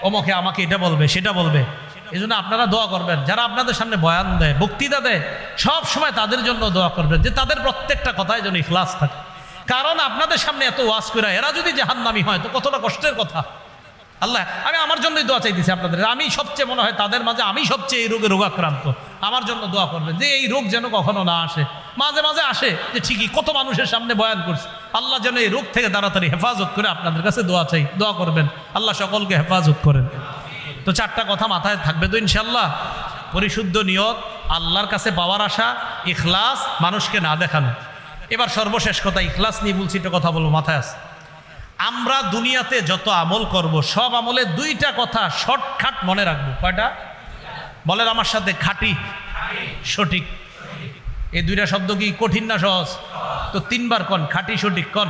অমুকে আমাকে এটা বলবে সেটা বলবে। এই জন্য আপনারা দোয়া করবেন, যারা আপনাদের সামনে বয়ান দেয়, বক্তৃতা দেয়, সব সময় তাদের জন্য দোয়া করবেন যে তাদের প্রত্যেকটা কথায় যেন ইখলাস থাকে। কারণ আপনাদের সামনে এত ওয়াজ করে এরা যদি জাহান্নামী হয় তো কতটা কষ্টের কথা। আল্লাহ, আমি আমার জন্যই দোয়া চাইতেছি আপনাদের, আমি সবচেয়ে মনে হয় তাদের মাঝে আমি সবচেয়ে এই রোগে রোগাক্রান্ত, আমার জন্য দোয়া করবেন যে এই রোগ যেন কখনো না আসে। মাঝে মাঝে আসে যে ঠিকই, কত মানুষের সামনে বয়ান করছে, আল্লাহ যেন এই রোগ থেকে তাড়াতাড়ি হেফাজত করে। আপনাদের কাছে দোয়া চাই, দোয়া করবেন, আল্লাহ সকলকে হেফাজত করেন। তো চারটা কথা মাথায় থাকবে তো ইনশাল্লাহ। পরিশুদ্ধ নিয়ত, আল্লাহর কাছে পাওয়ার আশা, ইখলাস, মানুষকে না দেখানো। এবার সর্বশেষ কথা, ইখলাস নিয়ে বলছি, একটা কথা বলবো, মাথায় আছে। আমরা দুনিয়াতে যত আমল করব সব আমলে দুইটা কথা শর্টকাট মনে রাখবো। কয়টা বলেন আমার সাথে? খাঁটি, সঠিক। এই দুইটা শব্দ কি কঠিন না সহজ? তো তিনবার কন, খাঁটি সঠিক কন,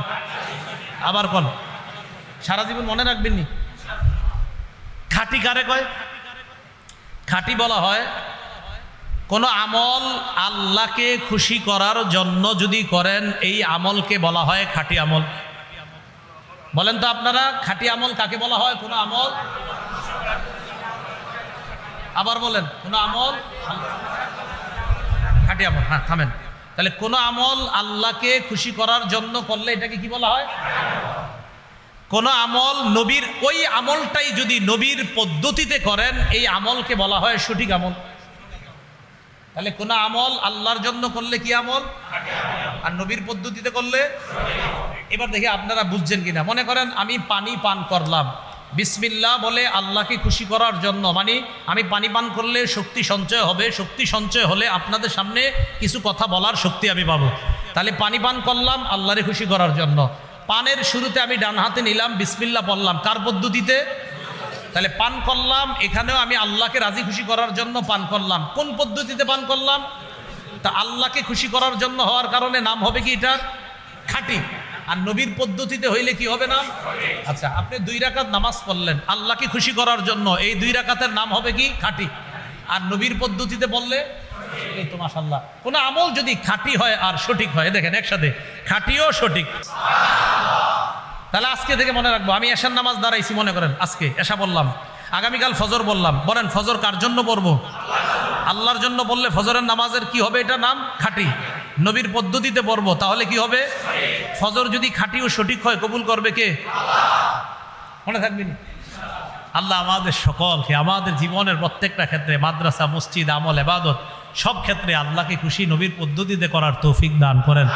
আবার কন, সারা জীবন মনে রাখবেন নি। খাঁটি কারে কয়? খাঁটি বলা হয় কোন আমল আল্লাহকে খুশি করার জন্য যদি করেন, এই আমলকে বলা হয় খাঁটি আমল। বলেন তো আপনারা, খাঁটি আমল কাকে বলা হয়? কোন আমল, আবার বলেন, কোন আমল খাঁটি আমল। হ্যাঁ থামেন, তাহলে কোন আমল আল্লাহকে খুশি করার জন্য করলে এটাকে কি বলা হয়? কোন আমল নবীর, ওই আমলটাই যদি নবীর পদ্ধতিতে করেন এই আমলকে বলা হয় সঠিক আমল। তাহলে কোন আমল আল্লাহর জন্য করলে কি আমল? আর নবীর পদ্ধতিতে করলে। এবার দেখি আপনারা বুঝছেন কিনা। মনে করেন আমি পানি পান করলাম, বিসমিল্লাহ বলে আল্লাহকে খুশি করার জন্য, মানে আমি পানি পান করলে শক্তি সঞ্চয় হবে, শক্তি সঞ্চয় হলে আপনাদের সামনে কিছু কথা বলার শক্তি আমি পাবো। তাহলে পানি পান করলাম আল্লাহরে খুশি করার জন্য। পানের শুরুতে আমি ডান হাতে নিলাম, বিসমিল্লাহ বললাম, কার পদ্ধতিতে? তাহলে পান করলাম, এখানেও আমি আল্লাহকে রাজি খুশি করার জন্য পান করলাম। কোন পদ্ধতিতে পান করলাম? তা আল্লাহকে খুশি করার জন্য হওয়ার কারণে নাম হবে কি এটার? খাঁটি। আর নবীর পদ্ধতিতে হইলে কি হবে নাম? আচ্ছা, আপনি 2 রাকাত নামাজ পড়লেন আল্লাহকে খুশি করার জন্য, এই 2 রাকাতের নাম হবে কি? খাঁটি। আর নবীর পদ্ধতিতে বললে এই তো মাশাআল্লাহ। কোন আমল যদি খাঁটি হয় আর সঠিক হয়, দেখেন একসাথে খাঁটিও সঠিক। তাহলে আজকে থেকে মনে রাখবো, আমি এশার নামাজ দাঁড়াইছি, মনে করেন আজকে এশা বললাম, আগামীকাল ফজর বললাম, বলেন ফজর কার জন্য পড়বো? আল্লাহর জন্য বললে ফজরের নামাজের কি হবে? এটা নাম খাঁটি। নবীর পদ্ধতিতে পড়বো, তাহলে কি হবে? ফজর যদি খাঁটি ও সঠিক হয় কবুল করবে কে? মনে থাকবেন। আল্লাহ আমাদের সকলকে, আমাদের জীবনের প্রত্যেকটা ক্ষেত্রে, মাদ্রাসা, মসজিদ, আমল, ইবাদত, সব ক্ষেত্রে আল্লাহকে খুশি নবীর পদ্ধতিতে করার তৌফিক দান করেন।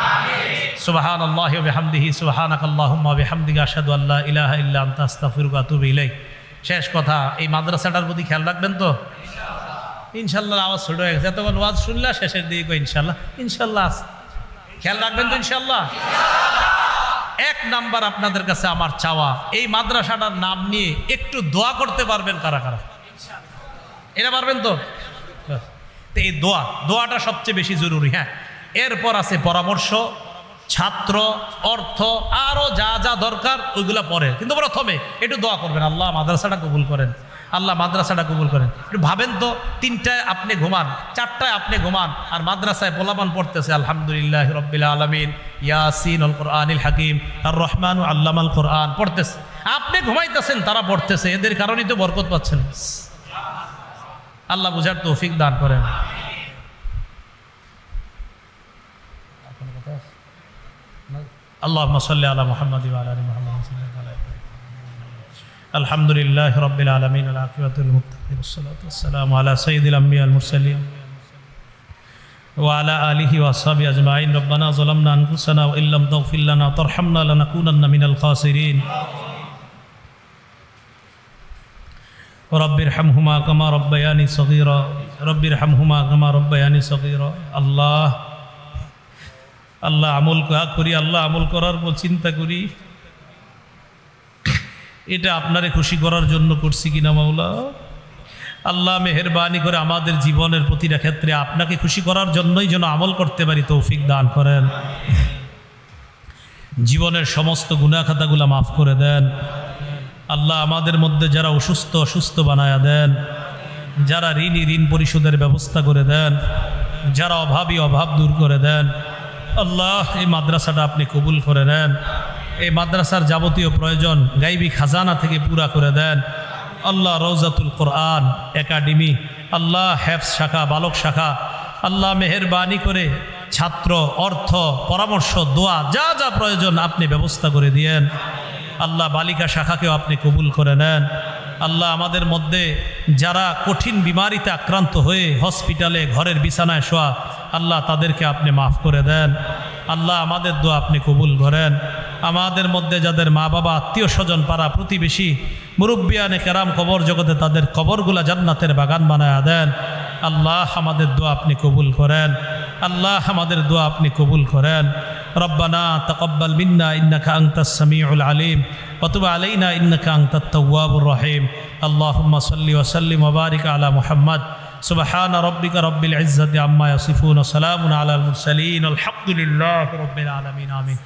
সুবহানাল্লাহি ওয়া বিহামদিহি, সুবহানাকাল্লাহুম্মা ওয়া বিহামদিকা, আশহাদু আল্লা ইলাহা ইল্লা আনতা, আস্তাগফিরুকা ওয়া আতুবু ইলাইক। শেষ কথা, এই মাদ্রাসাটার প্রতি খেয়াল রাখবেন তো ইনশাল্লাহ। আওয়াজ ছোট হয়ে গেছে, এতক্ষণ ওয়াজ শুনলা, শেষের দিকে ইনশাল্লাহ, ইনশাল্লাহ খেয়াল রাখবেন তো ইনশাল্লাহ। 1 নাম্বার আপনাদের কাছে আমার চাওয়া, এই মাদ্রাসাটার নাম নিয়ে একটু দোয়া করতে পারবেন কারা কারা? এটা পারবেন তো? এই দোয়াটা সবচেয়ে বেশি জরুরি। হ্যাঁ, এরপর আছে পরামর্শ, ছাত্র, অর্থ, আরো যা যা দরকার ওইগুলা পরে, কিন্তু প্রথমে একটু দোয়া করবেন, আল্লাহ মাদ্রাসাটা কবুল করেন, আল্লাহ মাদ্রাসাটা কবুল করেন। একটু ভাবেন তো, 3টায় আপনি ঘুমান, 4টায় আপনি ঘুমান, আর মাদ্রাসায় পোলাপান পড়তেছে আলহামদুলিল্লাহ রাব্বিল আলামিন, ইয়াসিন আল কোরআনিল হাকিম, আর রহমান আল্লামাল কোরআন পড়তেছে, আপনি ঘুমাইতেছেন, তারা পড়তেছে, এদের কারণেই তো বরকত পাচ্ছেন। আল্লাহ বুঝার তৌফিক দান করেন। আল্লাহুম্মা সাল্লি আলা মুহাম্মাদ ওয়া আলা আলি মুহাম্মাদ। আলহামদুলিল্লাহি রাব্বিল আলামিন, ওয়াল আকিবাতু লিল মুত্তাকিন, ওয়াসসালাতু ওয়াসসালামু আলা সাইয়্যিদিল আমবিয়া ওয়াল মুরসালিন ওয়া আলা আলিহি ওয়া আসহাবিহি আজমাইন। রব্বানা যালামনা আনফুসানা ওয়া ইল্লাম তাগফির লানা ওয়া তারহামনা লানাকুনান্না মিনাল খাসিরিন। রব্বিরহামহুমা কামা রাব্বায়ানি সগীরা, রব্বিরহামহুমা কামা রাব্বায়ানি সগীরা। আল্লাহ আমল করি, আল্লাহ আমল করার পর চিন্তা করি এটা আপনারে খুশি করার জন্য করছি কিনা মাওলা? আল্লাহ মেহেরবানি করে আমাদের জীবনের প্রতিটা ক্ষেত্রে আপনাকে খুশি করার জন্যই যেন আমল করতে পারি তৌফিক দান করেন। জীবনের সমস্ত গুনাহ খাতাগুলো মাফ করে দেন। আল্লাহ আমাদের মধ্যে যারা অসুস্থ অসুস্থ বানায়া দেন, যারা ঋণী ঋণ পরিশোধের ব্যবস্থা করে দেন, যারা অভাবী অভাব দূর করে দেন। আল্লাহ এই মাদ্রাসাটা আপনি কবুল করে নেন। এই মাদ্রাসার যাবতীয় প্রয়োজন গাইবী খাজানা থেকে পুরা করে দেন। আল্লাহ রওজাতুল কোরআন একাডেমি, আল্লাহ হেফজ শাখা, বালক শাখা, আল্লাহ মেহেরবানি করে ছাত্র, অর্থ, পরামর্শ, দোয়া যা যা প্রয়োজন আপনি ব্যবস্থা করে দিয়েন। আল্লাহ বালিকা শাখাকেও আপনি কবুল করে নেন। আল্লাহ আমাদের মধ্যে যারা কঠিন বিমারিতে আক্রান্ত হয়ে হসপিটালে ঘরের বিছানায় শোয়া, আল্লাহ তাদেরকে আপনি মাফ করে দেন। আল্লাহ আমাদের দোয়া আপনি কবুল করেন। আমাদের মধ্যে যাদের মা বাবা, আত্মীয় স্বজন, পাড়া প্রতিবেশী, মুরব্বিয়ানে কেরাম কবর জগতে, তাদের কবরগুলা জান্নাতের বাগান বানায়া দেন। আল্লাহ আমাদের দোয়া আপনি কবুল করেন। আল্লাহ আমাদের দোয়া আপনি কবুল করেন। রব্বানা তাকাব্বাল মিন্না ইন্নাকা আনতাস সামিউল আলিম ওয়া তুব আলাইনা ইন্নাকা আনতাত তাওয়াবুর রহিম। আল্লাহুম্মা সাল্লি ওয়া সাল্লিম ওয়া বারিক আলা মুহাম্মদ। সুবহানা রাব্বিকা রাব্বিল ইজ্জাতি আম্মা ইয়াসিফুন ওয়া সালামুন আলাল মুরসালিন। আলহামদুলিল্লাহি রাব্বিল আলামিন। আমিন।